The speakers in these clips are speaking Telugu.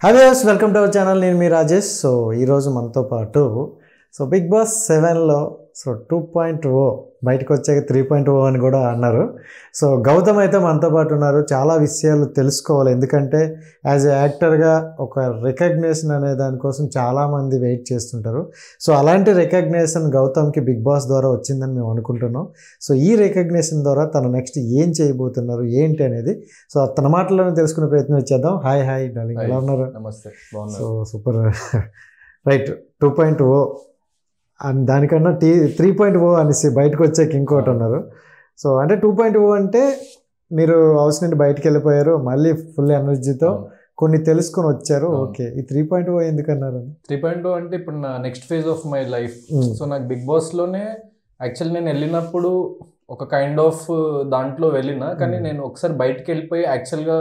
Hi viewers, welcome to our channel. నేను మీ రాజేష్. సో ఈరోజు మనతో పాటు బిగ్ బాస్ 7లో 2.0 బయటకు వచ్చాక 3.0 అని కూడా అన్నారు. సో గౌతమ్ అయితే మనతో పాటు ఉన్నారు. చాలా విషయాలు తెలుసుకోవాలి, ఎందుకంటే యాజ్ ఎ యాక్టర్గా ఒక రికగ్నేషన్ అనే దానికోసం చాలామంది వెయిట్ చేస్తుంటారు. సో అలాంటి రికగ్నేషన్ గౌతమ్కి బిగ్ బాస్ ద్వారా వచ్చిందని మేము అనుకుంటున్నాం. సో ఈ రికగ్నేషన్ ద్వారా తను నెక్స్ట్ ఏం చేయబోతున్నారు ఏంటి అనేది సో తన మాటల్లోనే తెలుసుకునే ప్రయత్నం చేద్దాం. హాయ్ డార్లింగ్, ఎలా ఉన్నారు? నమస్తే. So super. రైట్, 2.0 అండ్ దానికన్నా 3.0 అనేసి బయటకు వచ్చాక ఇంకోటి ఉన్నారు. సో అంటే 2.0 అంటే మీరు హౌస్ నుండి బయటకు వెళ్ళిపోయారు, మళ్ళీ ఫుల్ ఎనర్జీతో కొన్ని తెలుసుకొని వచ్చారు. ఓకే, ఈ 3.0 ఎందుకన్నారు? 3.0 అంటే ఇప్పుడు నా next phase of my life. So నాకు బిగ్ బాస్లోనే యాక్చువల్లీ నేను వెళ్ళినప్పుడు ఒక కైండ్ ఆఫ్ దాంట్లో వెళ్ళినా, కానీ నేను ఒకసారి బయటకు వెళ్ళిపోయి యాక్చువల్గా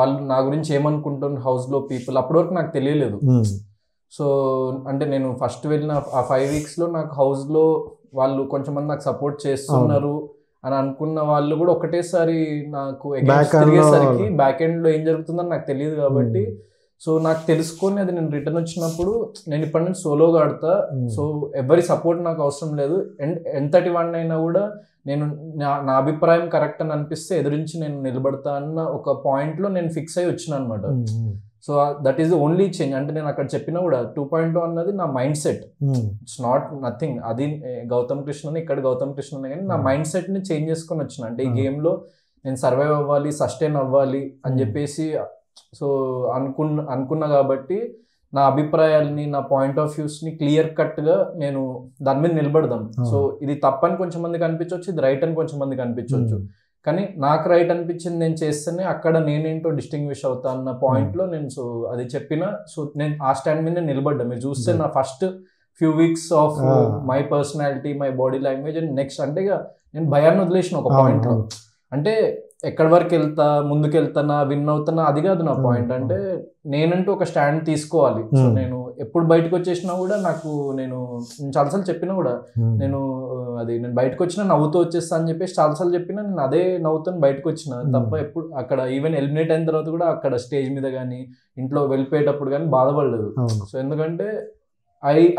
వాళ్ళు నా గురించి ఏమనుకుంటున్నారు హౌస్లో పీపుల్, అప్పటి వరకు నాకు తెలియలేదు. సో అంటే నేను ఫస్ట్ వెళ్ళిన ఆ 5 వీక్స్లో నాకు హౌస్లో వాళ్ళు కొంచెం మంది నాకు సపోర్ట్ చేస్తున్నారు అని అనుకున్న వాళ్ళు కూడా ఒకటేసారి నాకు తిరిగేసరికి బ్యాక్ ఎండ్లో ఏం జరుగుతుందని నాకు తెలియదు. కాబట్టి సో నాకు తెలుసుకొని అది నేను రిటర్న్ వచ్చినప్పుడు నేను ఇప్పటి నుంచి సోలోగా ఆడతా. సో ఎవరి సపోర్ట్ నాకు అవసరం లేదు. ఎంతటి వాడిని అయినా కూడా నేను నా అభిప్రాయం కరెక్ట్ అని అనిపిస్తే ఎదురించి నేను నిలబడతా అన్న ఒక పాయింట్లో నేను ఫిక్స్ అయ్యి వచ్చిన అనమాట. So that is the only change. అంటే నేను అక్కడ చెప్పినా కూడా 2.0 అన్నది నా mind set, it's not nothing. అది గౌతమ్ కృష్ణని ఇక్కడ గౌతమ్ కృష్ణని, కానీ నా మైండ్ సెట్ని చేంజ్ చేసుకొని వచ్చిన. అంటే ఈ గేమ్లో నేను సర్వైవ్ అవ్వాలి, సస్టైన్ అవ్వాలి అని చెప్పేసి సో అనుకున్నా. కాబట్టి నా అభిప్రాయాలని, నా పాయింట్ ఆఫ్ వ్యూస్ని క్లియర్ కట్గా నేను దాని మీద నిలబడదాం. సో ఇది తప్పని కొంచెం మందికి అనిపించవచ్చు, ఇది రైట్ అని కొంచెం మందికి అనిపించవచ్చు, కానీ నాకు రైట్ అనిపించింది నేను చేస్తేనే అక్కడ నేనేంటో డిస్టింగ్విష్ అవుతా అన్న పాయింట్లో నేను సో అది చెప్పిన. సో నేను ఆ స్టాండ్ మీద నిలబడ్డా. మీరు చూస్తే నా first few weeks of my personality, my body language and next అంటే ఇక నేను భయాన్ని వదిలేసిన ఒక పాయింట్లో. అంటే ఎక్కడి వరకు వెళ్తా, ముందుకు వెళ్తానా, విన్ అవుతానా, అది కాదు నా పాయింట్. అంటే నేనంటూ ఒక స్టాండ్ తీసుకోవాలి. సో నేను ఎప్పుడు బయటకు వచ్చేసినా కూడా నాకు నేను చాలాసార్లు చెప్పినా కూడా నేను బయటకు వచ్చినా నవ్వుతూ వచ్చేస్తా అని చెప్పేసి చాలాసార్లు చెప్పినా, నేను అదే నవ్వుతాను బయటకు వచ్చిన తప్ప ఎప్పుడు అక్కడ ఈవెన్ ఎలిమినేట్ అయిన తర్వాత కూడా అక్కడ స్టేజ్ మీద కానీ ఇంట్లో వెళ్ళిపోయేటప్పుడు కానీ బాధపడలేదు. సో ఎందుకంటే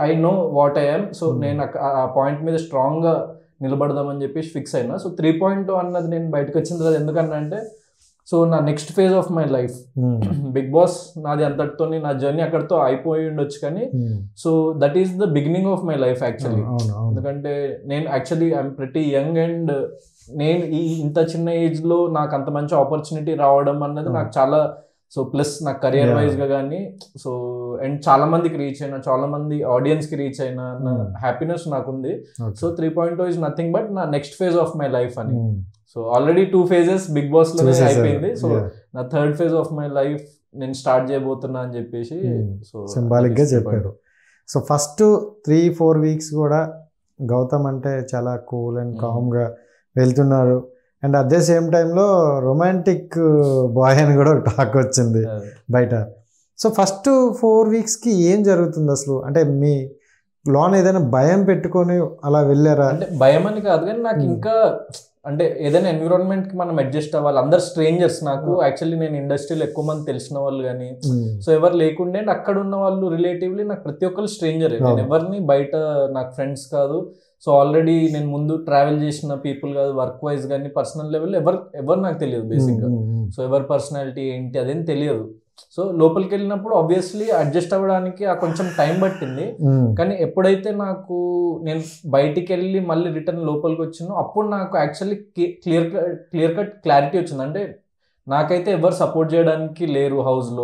I know what I am. So నేను ఆ పాయింట్ మీద స్ట్రాంగ్గా నిలబడదామని చెప్పేసి ఫిక్స్ అయినా. సో 3.0 అన్నది నేను బయటకు వచ్చిన తర్వాత ఎందుకన్నా అంటే సో నా next phase of my life. Bigg Boss నాది అంతటితో నా జర్నీ అక్కడితో అయిపోయి ఉండొచ్చు, కానీ so that is the beginning of my life actually. ఎందుకంటే నేను actually I'm pretty young and నేను ఇంత చిన్న ఏజ్లో నాకు అంత మంచి ఆపర్చునిటీ రావడం అన్నది నాకు చాలా సో ప్లస్ నాకు కెరియర్ వైజ్గా కానీ సో అండ్ చాలా మందికి రీచ్ అయినా, చాలా మంది ఆడియన్స్కి రీచ్ అయినా హ్యాపీనెస్ నాకుంది. సో 3.0 ఇస్ నథింగ్ బట్ నా next phase of my life అని. So already 2 phases Bigg Boss లో అయిపోయింది. సో నా 3rd phase of my life నేను స్టార్ట్ చేయబోతున్నా అని చెప్పేసి సో సింబాలిక్ గా చెప్పారు. సో ఫస్ట్ 3-4 వీక్స్ కూడా గౌతమ్ అంటే చాలా కూల్ అండ్ కామ్ గా వెళ్తున్నారు. అండ్ అట్ ద సేమ్ టైంలో రొమాంటిక్ బాయ్ అని కూడా టాక్ వచ్చింది బయట. సో ఫస్ట్ 4 వీక్స్కి ఏం జరుగుతుంది అసలు? అంటే మీ లోన్ ఏదైనా భయం పెట్టుకొని అలా వెళ్ళారా? అంటే భయం అని కాదు, కానీ నాకు ఇంకా అంటే ఏదైనా ఎన్విరాన్మెంట్కి మనం అడ్జస్ట్ అవ్వాలి. అందరు స్ట్రేంజర్స్ నాకు. యాక్చువల్లీ నేను ఇండస్ట్రీలో ఎక్కువ మంది తెలిసిన వాళ్ళు కానీ సో ఎవరు లేకుండే అక్కడ ఉన్న వాళ్ళు రిలేటివ్లీ నాకు ప్రతి ఒక్కరు స్ట్రేంజరే. నేను ఎవరిని బయట నాకు ఫ్రెండ్స్ కాదు. సో ఆల్రెడీ నేను ముందు ట్రావెల్ చేసిన పీపుల్ కాదు, వర్క్ వైజ్ కానీ పర్సనల్ లెవెల్లో ఎవరు నాకు తెలియదు బేసిక్గా. సో ఎవరి పర్సనాలిటీ ఏంటి అదేం తెలియదు. సో లోపలికి వెళ్ళినప్పుడు ఆబ్వియస్లీ అడ్జస్ట్ అవ్వడానికి ఆ కొంచెం టైం పట్టింది. కానీ ఎప్పుడైతే నేను బయటికి వెళ్ళి మళ్ళీ రిటర్న్ లోపలికి వచ్చినో అప్పుడు నాకు యాక్చువల్లీ క్లియర్ కట్ క్లారిటీ వచ్చింది. అంటే నాకైతే ఎవరు సపోర్ట్ చేయడానికి లేరు హౌస్లో,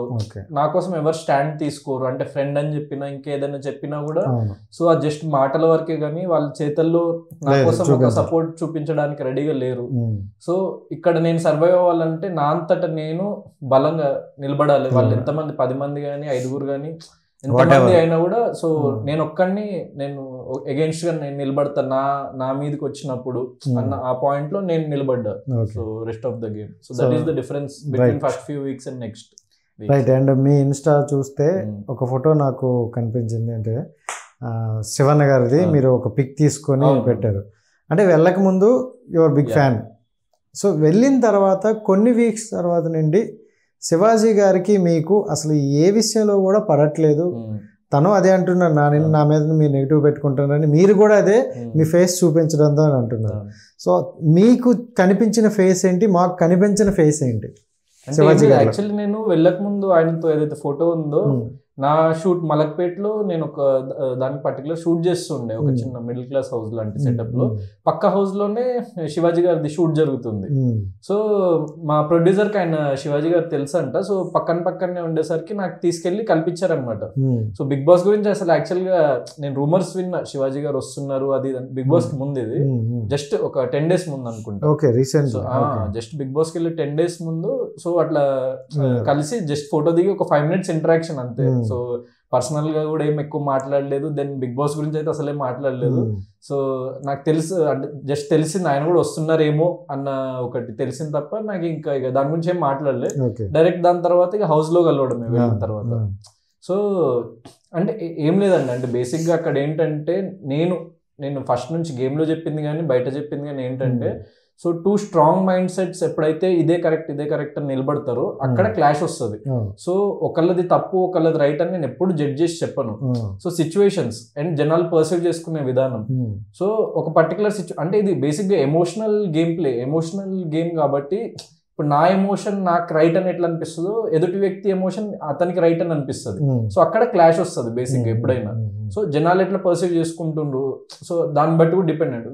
నా కోసం ఎవరు స్టాండ్ తీసుకోరు. అంటే ఫ్రెండ్ అని చెప్పినా ఇంకేదైనా చెప్పినా కూడా సో అది జస్ట్ మాటల వరకే, కానీ వాళ్ళ చేతల్లో నా కోసం ఒక సపోర్ట్ చూపించడానికి రెడీగా లేరు. సో ఇక్కడ నేను సర్వైవ్ అవ్వాలంటే నా అంతటా నేను బలంగా నిలబడాలి. వాళ్ళు ఎంతమంది 10 మంది కానీ 5 కానీ ఎంతమంది అయినా కూడా సో నేను ఒక్కడిని నేను అగేన్స్ట్ గా నేను నిలబడతా నా మీదకి వచ్చినప్పుడు అన్న ఆ పాయింట్ లో నేను నిలబడ్డా. So rest of the game. So that is the difference between first few weeks and next. Right. And me Insta చూస్తే ఒక ఫోటో నాకు కనిపించింది. అంటే శివన్న గారిది మీరు ఒక పిక్ తీసుకొని పెట్టారు. అంటే వెళ్ళక ముందు యువర్ బిగ్ ఫ్యాన్. సో వెళ్ళిన తర్వాత కొన్ని వీక్స్ తర్వాత నుండి శివాజీ గారికి మీకు అసలు ఏ విషయంలో కూడా పడట్లేదు, తను అదే అంటున్నారు, నా మీద మీరు నెగిటివ్ పెట్టుకుంటున్నారని, మీరు కూడా అదే మీ ఫేస్ చూపించడంతో అని అంటున్నారు. సో మీకు కనిపించిన ఫేస్ ఏంటి, మాకు కనిపించిన ఫేస్ ఏంటి? శివాజీ యాక్చువల్లీ నేను వెళ్ళక ముందు ఆయనతో ఏదైతే ఫోటో ఉందో నా షూట్ మలక్పేటలో నేను ఒక దానికి పర్టికులర్ షూట్ చేస్తుండే ఒక చిన్న మిడిల్ క్లాస్ హౌస్ లాంటి సెటప్ లో, పక్క హౌస్ లోనే శివాజీ గారిది షూట్ జరుగుతుంది. సో మా ప్రొడ్యూసర్ కి ఆయన శివాజీ గారు తెలుసు అంట. సో పక్కనే ఉండేసరికి నాకు తీసుకెళ్లి కల్పించారనమాట. సో బిగ్ బాస్ గురించి అసలు యాక్చువల్ గా నేను రూమర్స్ విన్నా, శివాజీ గారు వస్తున్నారు అది బిగ్ బాస్ కి ముందు, ఇది జస్ట్ ఒక 10 days ముందు అనుకుంటా. జస్ట్ బిగ్ బాస్ కి వెళ్ళి 10 days ముందు. సో అట్లా కలిసి జస్ట్ ఫోటో దిగి ఒక 5 minutes ఇంటరాక్షన్ అంతే. సో పర్సనల్ గా కూడా ఏం ఎక్కువ మాట్లాడలేదు. దెన్ బిగ్ బాస్ గురించి అయితే అసలేం మాట్లాడలేదు. సో నాకు తెలుసు, అంటే జస్ట్ తెలిసింది ఆయన కూడా వస్తున్నారేమో అన్న ఒకటి తెలిసింది తప్ప నాకు ఇంకా ఇక దాని గురించి ఏం మాట్లాడలేదు. డైరెక్ట్ దాని తర్వాత ఇక హౌస్ లో కలవడమే వెళ్ళిన తర్వాత. సో అంటే ఏం లేదండి, అంటే బేసిక్ గా అక్కడ ఏంటంటే నేను ఫస్ట్ నుంచి గేమ్ లో చెప్పింది కానీ బయట చెప్పింది కానీ ఏంటంటే, సో 2 strong మైండ్ సెట్స్ ఎప్పుడైతే ఇదే కరెక్ట్ అని నిలబడతారో అక్కడ క్లాష్ వస్తుంది. సో ఒకళ్ళది తప్పు ఒకళ్ళది రైట్ అని నేను ఎప్పుడు జడ్జ్ చేసి చెప్పను. సో సిచ్యువేషన్స్ అండ్ జనాలు పర్సీవ్ చేసుకునే విధానం. సో ఒక పర్టికులర్ అంటే ఇది బేసిక్ గా ఎమోషనల్ గేమ్ కాబట్టి ఇప్పుడు నా ఎమోషన్ నాకు రైట్ అని ఎట్లా అనిపిస్తుందో ఎదుటి వ్యక్తి ఎమోషన్ అతనికి రైట్ అని అనిపిస్తుంది. సో అక్కడ క్లాష్ వస్తుంది బేసిక్ గా ఎప్పుడైనా. సో జనాలు ఎట్లా పర్సీవ్ చేసుకుంటుండ్రు, సో దాన్ని బట్టి కూడా డిపెండెంట్.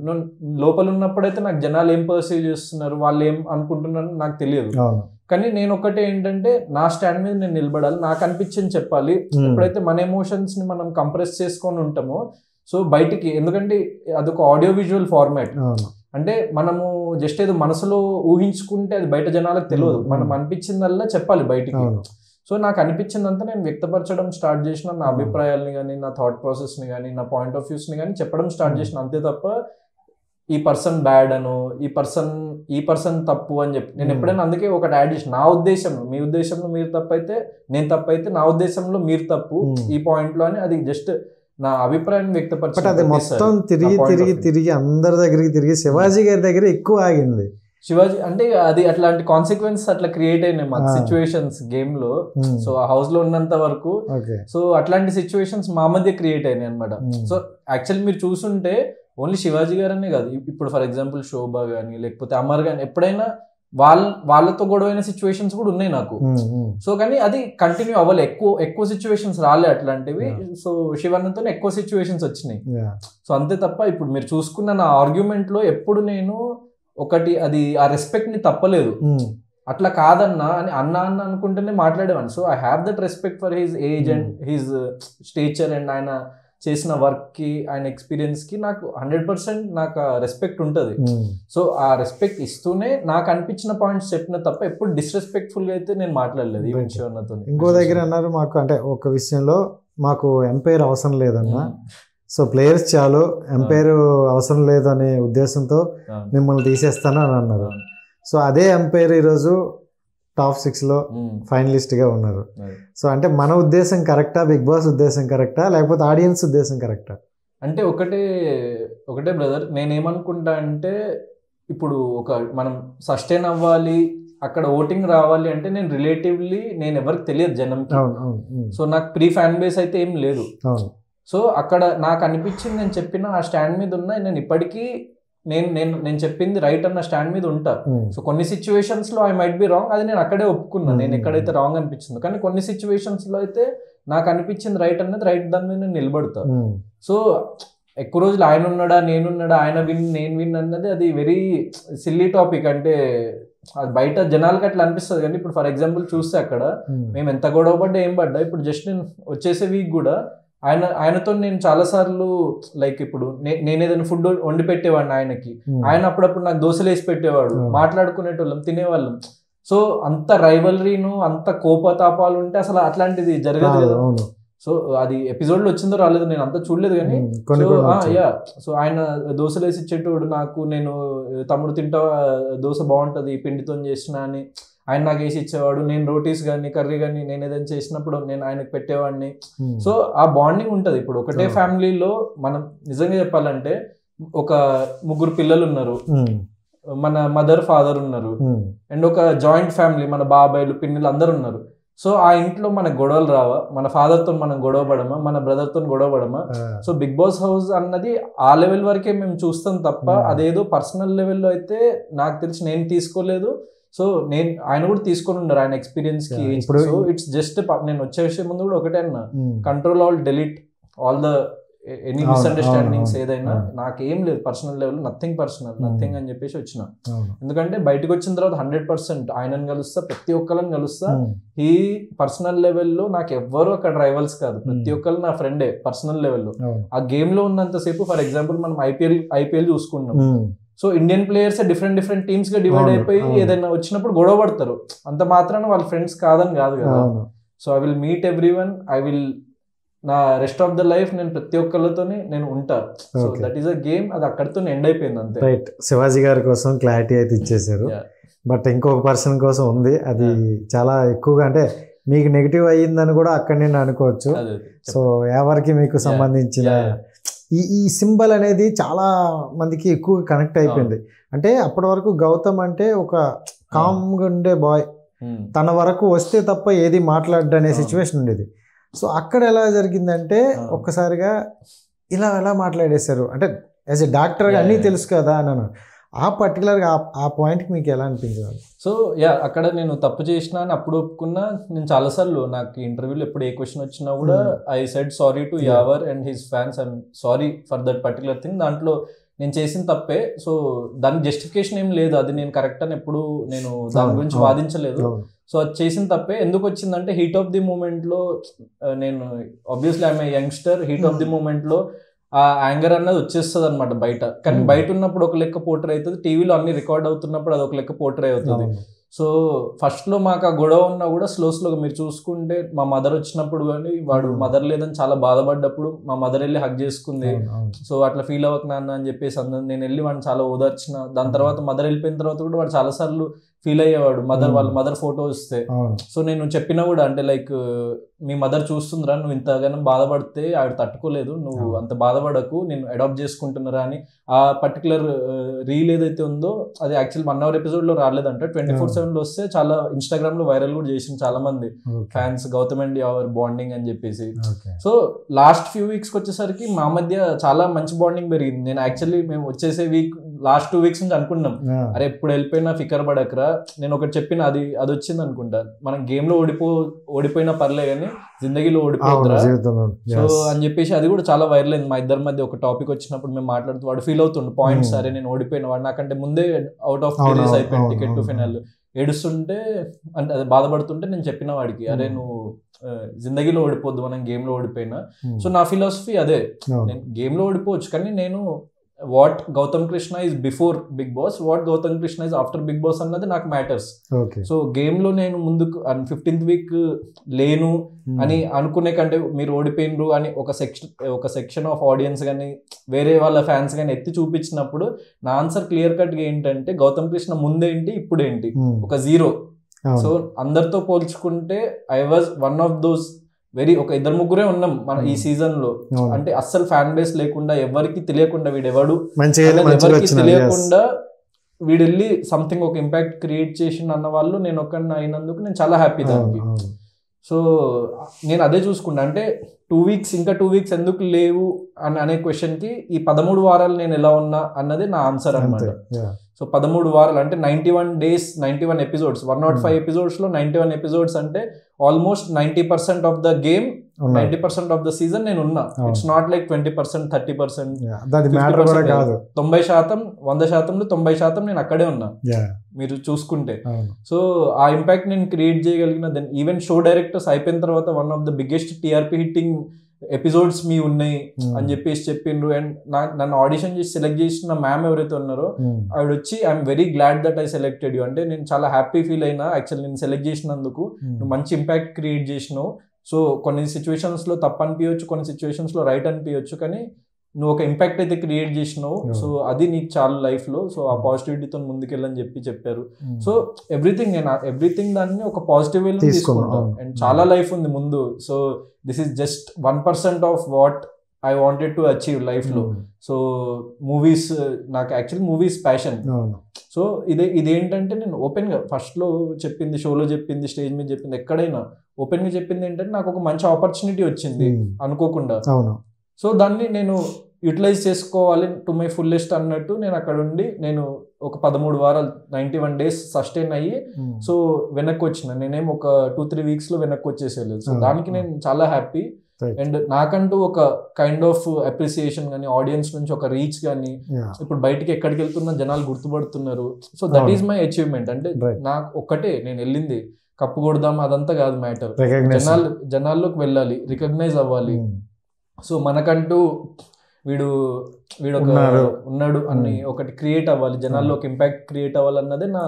లోపల ఉన్నప్పుడైతే నాకు జనాలు ఏం పర్సీవ్ చేస్తున్నారు, వాళ్ళు ఏం అనుకుంటున్నారు నాకు తెలియదు. కానీ నేను ఒకటే ఏంటంటే నా స్టాండ్ మీద నేను నిలబడాలి, నాకు అనిపించింది చెప్పాలి. ఎప్పుడైతే మన ఎమోషన్స్ ని మనం కంప్రెస్ చేసుకొని ఉంటామో సో బయటికి, ఎందుకంటే అదొక ఆడియో విజువల్ ఫార్మాట్. అంటే మనము జస్ట్ ఏదో మనసులో ఊహించుకుంటే అది బయట జనాలకు తెలియదు. మనం అనిపించిందల్లా చెప్పాలి బయటికి. సో నాకు అనిపించిందంతా నేను వ్యక్తపరచడం స్టార్ట్ చేసిన, నా అభిప్రాయాలని కానీ నా థాట్ ప్రాసెస్ ని కానీ నా పాయింట్ ఆఫ్ వ్యూస్ ని కానీ చెప్పడం స్టార్ట్ చేసిన. అంతే తప్ప ఈ పర్సన్ బ్యాడ్ అను ఈ పర్సన్ తప్పు అని చెప్పి నేను ఎప్పుడైనా అందుకే ఒకటి యాడ్ చేసిన, నా ఉద్దేశంలో మీ ఉద్దేశంలో మీరు తప్పైతే నేను తప్పైతే నా ఉద్దేశంలో మీరు తప్పు ఈ పాయింట్ లో అని, అది జస్ట్ నా అభిప్రాయం వ్యక్తపరచడం. అది మొత్తం తిరిగి అందరి దగ్గరికి తిరిగి శివాజీ గారి దగ్గర ఎక్కువ ఆగింది. శివాజీ అంటే అది అట్లాంటి కాన్సిక్వెన్స్ అట్లా క్రియేట్ అయినాయి మాకు సిచ్యువేషన్స్ గేమ్ లో. సో ఆ హౌస్ లో ఉన్నంత వరకు సో అట్లాంటి సిచ్యువేషన్స్ మా మధ్య క్రియేట్ అయినాయి అనమాట. సో యాక్చువల్లీ మీరు చూసుంటే ఓన్లీ శివాజీ గారనే కాదు, ఇప్పుడు ఫర్ ఎగ్జాంపుల్ శోభ గానీ లేకపోతే అమర్ గానీ ఎప్పుడైనా వాళ్ళతో గొడవైన సిచ్యువేషన్స్ కూడా ఉన్నాయి నాకు. సో కానీ అది కంటిన్యూ అవ్వాలి, ఎక్కువ సిచ్యువేషన్స్ రాలే అట్లాంటివి. సో శివన్నతో ఎక్కువ సిచ్యువేషన్స్ వచ్చినాయి. సో అంతే తప్ప ఇప్పుడు మీరు చూసుకున్న నా ఆర్గ్యుమెంట్ లో ఎప్పుడు నేను ఒకటి అది ఆ రెస్పెక్ట్ ని తప్పలేదు. అట్లా కాదన్నా అని అన్న అనుకుంటేనే మాట్లాడేవాడిని. So I have that respect for his age and his stature and ఆయన చేసిన వర్క్ కి ఆయన ఎక్స్పీరియన్స్ కి నాకు 100% నాకు రెస్పెక్ట్ ఉంటుంది. సో ఆ రెస్పెక్ట్ ఇస్తూనే నాకు అనిపించిన పాయింట్స్ చెప్పిన తప్ప ఎప్పుడు డిస్రెస్పెక్ట్ఫుల్ గా అయితే నేను మాట్లాడలేదు ఈవెన్ శివన్నతో. ఇంకో దగ్గర అన్నారు మాకు, అంటే ఒక విషయంలో మాకు ఎంపైర్ అవసరం లేదన్నా, సో ప్లేయర్స్ చాలు, ఎంపైర్ అవసరం లేదు అనే ఉద్దేశంతో మిమ్మల్ని తీసేస్తాను అని అన్నారు. సో అదే ఎంపైర్ ఈరోజు టాప్ 6లో ఫైనలిస్ట్ గా ఉన్నారు. సో అంటే మన ఉద్దేశం కరెక్టా, బిగ్ బాస్ ఉద్దేశం కరెక్టా, లేకపోతే ఆడియన్స్ ఉద్దేశం కరెక్టా? అంటే ఒకటే బ్రదర్, నేనేమనుకుంటా అంటే ఇప్పుడు మనం సస్టైన్ అవ్వాలి, అక్కడ ఓటింగ్ రావాలి అంటే నేను రిలేటివ్లీ నేను ఎవరికి తెలియదు జనంకి. సో నాకు ప్రీ ఫ్యాన్ బేస్ అయితే ఏం లేదు. సో అక్కడ నాకు అనిపించింది, నేను చెప్పిన ఆ స్టాండ్ మీద ఉన్నా, నేను ఇప్పటికీ నేను చెప్పింది రైట్ అన్న స్టాండ్ మీద ఉంటా. సో కొన్ని సిచ్యువేషన్స్ లో ఐ మైట్ బి రాంగ్, అది నేను అక్కడే ఒప్పుకున్నా, నేను ఎక్కడైతే రాంగ్ అనిపించిందో. కానీ కొన్ని సిచ్యువేషన్స్ లో అయితే నాకు అనిపించింది రైట్ అన్నది రైట్, దాని మీద నేను నిలబడతా. సో ఎక్కువ రోజులు ఆయన ఉన్నాడా నేనున్నాడా, ఆయన నేను విన్ అన్నది అది వెరీ సిల్లీ టాపిక్. అంటే అది బయట జనాలకి అట్లా అనిపిస్తుంది. కానీ ఇప్పుడు ఫర్ ఎగ్జాంపుల్ చూస్తే అక్కడ మేము ఎంత గొడవ పడ్డా ఏం పడ్డా, ఇప్పుడు జస్ట్ నేను వచ్చేసే వీక్ కూడా ఆయనతో నేను చాలా సార్లు లైక్ ఇప్పుడు నేను ఏదైనా ఫుడ్ వండి పెట్టేవాడిని ఆయనకి, ఆయన అప్పుడప్పుడు నాకు దోశలు వేసి పెట్టేవాడు, మాట్లాడుకునేటోళ్ళం, తినేవాళ్ళం. సో అంత రైవలరీను అంత కోపతాపాలు ఉంటే అసలు అట్లాంటిది జరగదు కదా. సో అది ఎపిసోడ్ లో వచ్చిందో రాలేదు నేను అంతా చూడలేదు. కానీ సో ఆయన దోశలు వేసి ఇచ్చేటోడు నాకు, నేను తమ్ముడు తింటా దోశ బాగుంటది పిండితో చేసిన అని ఆయన నాకు వేసి ఇచ్చేవాడు. నేను రోటీస్ కానీ కర్రీ కానీ నేను ఏదైనా చేసినప్పుడు నేను ఆయనకు పెట్టేవాడిని. సో ఆ బాండింగ్ ఉంటుంది. ఇప్పుడు ఒకటే ఫ్యామిలీలో మనం నిజంగా చెప్పాలంటే ఒక 3 పిల్లలు ఉన్నారు, మన మదర్ ఫాదర్ ఉన్నారు, అండ్ ఒక జాయింట్ ఫ్యామిలీ, మన బాబాయ్లు పిన్నులు అందరు ఉన్నారు. సో ఆ ఇంట్లో మన గొడవలు రావా, మన ఫాదర్ తో మనం గొడవ పడమా, మన బ్రదర్ తో గొడవ పడమా? సో బిగ్ బాస్ హౌస్ అన్నది ఆ లెవెల్ వరకే మేము చూస్తాం తప్ప అదేదో పర్సనల్ లెవెల్లో అయితే నాకు తెలిసి నేను తీసుకోలేదు. సో ఆయన కూడా తీసుకొని ఉన్నారు ఆయన ఎక్స్పీరియన్స్ కి. సో ఇట్స్ జస్ట్ నేను వచ్చే విషయం ముందు కూడా ఒకటే అన్నా, control all, delete all the any misunderstandings ఏదైనా. నాకేం లేదు personal level, nothing personal, nothing అని చెప్పేసి వచ్చిన. ఎందుకంటే బయటకు వచ్చిన తర్వాత 100% ఆయనను కలుస్తా, ప్రతి ఒక్కరిని కలుస్తా. ఈ పర్సనల్ లెవెల్లో నాకు ఎవ్వరు అక్కడ రైవల్స్ కాదు, ప్రతి ఒక్కరు నా ఫ్రెండే పర్సనల్ లెవెల్లో. ఆ గేమ్ లో ఉన్నంతసేపు, ఫర్ ఎగ్జాంపుల్ మనం ఐపీఎల్ చూసుకున్నాం. So Indian players different teams గా డివైడ్ అయిపోయి ఏదైనా వచ్చినప్పుడు గొడవ పడతారు. అంత మాత్రాన వాళ్ళ ఫ్రెండ్స్ కాదని కాదు కదా. So I will meet everyone, I will నా రెస్ట్ ఆఫ్ ద లైఫ్ నేను ప్రతి ఒక్కరితోనే నేను ఉంటా. So that is a game, అది అక్కడితో ఎండ్ అయిపోయింది అంతే. రైట్. శివాజీ గారి కోసం క్లారిటీ అయితే ఇచ్చేసారు. బట్ ఇంకొక పర్సన్ కోసం ఉంది, అది చాలా ఎక్కువగా అంటే మీకు నెగిటివ్ అయ్యిందని కూడా అక్కడ నేను అనుకోవచ్చు. సో ఎవరికి మీకు సంబంధించిన ఈ సింబల్ అనేది చాలా మందికి ఎక్కువ కనెక్ట్ అయిపోయింది. అంటే అప్పటి వరకు గౌతమ్ అంటే ఒక కామ్గా ఉండే బాయ్, తన వరకు వస్తే తప్ప ఏది మాట్లాడ్డా అనే సిచ్యువేషన్ ఉండేది. సో అక్కడ ఎలా జరిగిందంటే ఒక్కసారిగా ఎలా మాట్లాడేశారు అంటే యాజ్ ఎ డాక్టర్గా అన్నీ తెలుసు కదా అన్నాను. ఆ పర్టికులర్గా ఆ పాయింట్కి మీకు ఎలా అనిపించాలి? సో అక్కడ నేను తప్పు చేసినా అని అప్పుడు ఒప్పుకున్నా. నేను చాలాసార్లు నాకు ఇంటర్వ్యూలో ఎప్పుడు ఏ క్వశ్చన్ వచ్చినా కూడా I said sorry to Yawar and his fans, I'm sorry for that particular thing. దాంట్లో నేను చేసిన తప్పే. సో దానికి జస్టిఫికేషన్ ఏం లేదు, అది నేను కరెక్ట్ అని ఎప్పుడు నేను దాని గురించి వాదించలేదు. సో అది చేసిన తప్పే. ఎందుకు వచ్చిందంటే హీట్ ఆఫ్ ది మూమెంట్లో నేను obviously I'm a youngster, heat of the మూమెంట్లో ఆ యాంగర్ అన్నది వచ్చేస్తుంది అనమాట బయట. కానీ బయట ఉన్నప్పుడు ఒక లెక్క పోర్ట్రే అవుతుంది, టీవీలో అన్ని రికార్డ్ అవుతున్నప్పుడు అది ఒక లెక్క పోర్ట్రే అవుతుంది. సో ఫస్ట్లో మాకు ఆ గొడవ ఉన్నా కూడా స్లోగా మీరు చూసుకుంటే మా మదర్ వచ్చినప్పుడు కానీ వాడు మదర్ లేదని చాలా బాధపడ్డప్పుడు మా మదర్ వెళ్ళి హగ్ చేసుకుంది. సో అట్లా ఫీల్ అవ్వక నాన్న అని చెప్పేసి నేను వెళ్ళి వాడిని చాలా ఓదార్చిన. దాని తర్వాత మదర్ వెళ్ళిపోయిన తర్వాత కూడా వాడు చాలాసార్లు ఫీల్ అయ్యేవాడు వాళ్ళ మదర్ ఫోటో వస్తే. సో నేను చెప్పినా కూడా అంటే లైక్ మీ మదర్ చూస్తుందిరా, నువ్వు ఇంతగానో బాధపడితే ఆవిడ తట్టుకోలేదు, నువ్వు అంత బాధపడకు, నేను అడాప్ట్ చేసుకుంటున్నారా అని. ఆ పర్టికులర్ రీల్ ఏదైతే ఉందో అది యాక్చువల్ 1 hour ఎపిసోడ్ లో రాలేదంట, 24/7 లో వస్తే చాలా ఇన్స్టాగ్రామ్ లో వైరల్ కూడా చేసింది చాలా మంది fans, Gautam and our bonding అని చెప్పేసి. సో లాస్ట్ ఫ్యూ వీక్స్ వచ్చేసరికి మా మధ్య చాలా మంచి బాండింగ్ పెరిగింది. నేను యాక్చువల్లీ మేము వచ్చేసే లాస్ట్ 2 weeks నుంచి అనుకున్నాం, అరే ఎప్పుడు వెళ్ళిపోయినా ఫికర్ పడకరా. నేను ఒకటి చెప్పిన అది వచ్చింది అనుకుంటా, మనం గేమ్ లో ఓడిపోయినా పర్లే కానీ జిందగీలో ఓడిపోతురా సో అని చెప్పేసి అది కూడా చాలా వైరల్ అయింది. మా ఇద్దరి మధ్య ఒక టాపిక్ వచ్చినప్పుడు మేము మాట్లాడుతూ వాడు ఫీల్ అవుతుండే పాయింట్స్, సరే నేను ఓడిపోయిన, వాడు నాకంటే ముందే అవుట్ ఆఫ్ సిరీస్ అయిపోయింది, టికెట్ టు ఫైనల్. ఏడుస్తుంటే అంటే అది బాధపడుతుంటే నేను చెప్పిన వాడికి, అరే నువ్వు జిందగీలో ఓడిపోద్దు, మనం గేమ్ లో ఓడిపోయినా. సో నా ఫిలాసఫీ అదే, నేను గేమ్ లో ఓడిపోవచ్చు కానీ నేను what Gautam Krishna is before Bigg Boss, what Gautam Krishna is after Bigg Boss అన్నది నాకు మ్యాటర్స్. సో గేమ్ లో నేను ముందుకు 15th week లేను అని అనుకునే కంటే మీరు ఓడిపోయినరు అని ఒక సెక్షన్ ఆఫ్ ఆడియన్స్ కానీ వేరే వాళ్ళ ఫ్యాన్స్ కానీ ఎత్తి చూపించినప్పుడు నా ఆన్సర్ క్లియర్ కట్ గా ఏంటంటే గౌతమ్ కృష్ణ ముందేంటి ఇప్పుడేంటి, ఒక 0. సో అందరితో పోల్చుకుంటే I was one of those ఒక 2-3 ఉన్నాం మన ఈ సీజన్ లో. అంటే అస్సలు ఫ్యాన్ బేస్ లేకుండా, ఎవరికి తెలియకుండా వీడెవడు ఎవరికి తెలియకుండా వీడెళ్ళి సంథింగ్ ఒక ఇంపాక్ట్ క్రియేట్ చేసిన అన్న వాళ్ళు నేను ఒక్కడిని అయినందుకు నేను చాలా హ్యాపీ దానికి. సో నేను అదే చూసుకుంటా, అంటే 2 weeks ఇంకా 2 weeks ఎందుకు లేవు అనే క్వశ్చన్ కి ఈ 13 వారాలు నేను ఎలా ఉన్నా అన్నది నా ఆన్సర్ అన్నమాట. సో 13 వారాలు అంటే 91 days 91 episodes, 105 episodes లో 91 episodes అంటే almost 90% of the game, 90% of the season నేను ఉన్నా. ఇట్స్ నాట్ లైక్ 20%, 30%, 90%, 100%, 90% నేను అక్కడే ఉన్నా మీరు చూసుకుంటే. సో ఆ ఇంపాక్ట్ నేను క్రియేట్ చేయగలిగిన. దెన్ ఈవెన్ షో డైరెక్టర్స్ అయిపోయిన తర్వాత one of the biggest TRP hitting episodes మీ ఉన్నాయి అని చెప్పేసి చెప్పిండ్రు. అండ్ నన్ను ఆడిషన్ చేసి సెలెక్ట్ చేసిన మ్యామ్ ఎవరైతే ఉన్నారో ఆవిడ వచ్చి I'm very glad that I selected you, అంటే నేను చాలా హ్యాపీ ఫీల్ అయినా యాక్చువల్ నేను సెలెక్ట్ చేసినందుకు. నువ్వు మంచి ఇంపాక్ట్ క్రియేట్ చేసినావు. సో కొన్ని సిచ్యువేషన్స్ లో తప్పు అనిపించవచ్చు, కొన్ని సిచ్యువేషన్స్ లో రైట్ అనిపించవచ్చు, కానీ నువ్వు ఒక ఇంపాక్ట్ అయితే క్రియేట్ చేసినావు. సో అది నీకు చాలా లైఫ్ లో, సో ఆ పాజిటివిటీతో ముందుకెళ్ళని చెప్పారు. సో ఎవ్రీథింగ్ దాన్ని ఒక పాజిటివ్ వేలో తీసుకుంటాం. అండ్ చాలా లైఫ్ ఉంది ముందు. So this is just 1% of what I wanted to achieve life లో. సో మూవీస్, నాకు actually movies passion. So so ఇదేంటంటే నేను ఓపెన్గా ఫస్ట్లో చెప్పింది, షోలో చెప్పింది, స్టేజ్ మీద చెప్పింది, ఎక్కడైనా ఓపెన్గా చెప్పింది ఏంటంటే నాకు ఒక మంచి ఆపర్చునిటీ వచ్చింది అనుకోకుండా. సో దాన్ని నేను యూటిలైజ్ చేసుకోవాలి టు మై ఫుల్లెస్ట్ అన్నట్టు నేను అక్కడ ఉండి నేను ఒక 13 వారాలు 91 days సస్టైన్ అయ్యి సో వెనక్కి వచ్చిన. నేనేం ఒక 2-3 weeksలో వెనక్కి వచ్చేసేయలేదు. సో దానికి నేను చాలా హ్యాపీ. అండ్ నాకంటూ ఒక కైండ్ ఆఫ్ అప్రిసియేషన్ కానీ, ఆడియన్స్ నుంచి ఒక రీచ్ కానీ, ఇప్పుడు బయటికి ఎక్కడికి వెళ్తున్నా జనాలు గుర్తుపడుతున్నారు. So that is my achievement. అంటే నాకు ఒక్కటే, నేను వెళ్ళింది కప్పు కొడదాం అదంతా కాదు మ్యాటర్. జనాల్లోకి వెళ్ళాలి, రికగ్నైజ్ అవ్వాలి. సో మనకంటూ వీడు ఉన్నాడు అని ఒకటి క్రియేట్ అవ్వాలి, జనాల్లో ఒక ఇంపాక్ట్ క్రియేట్ అవ్వాలన్నదే నా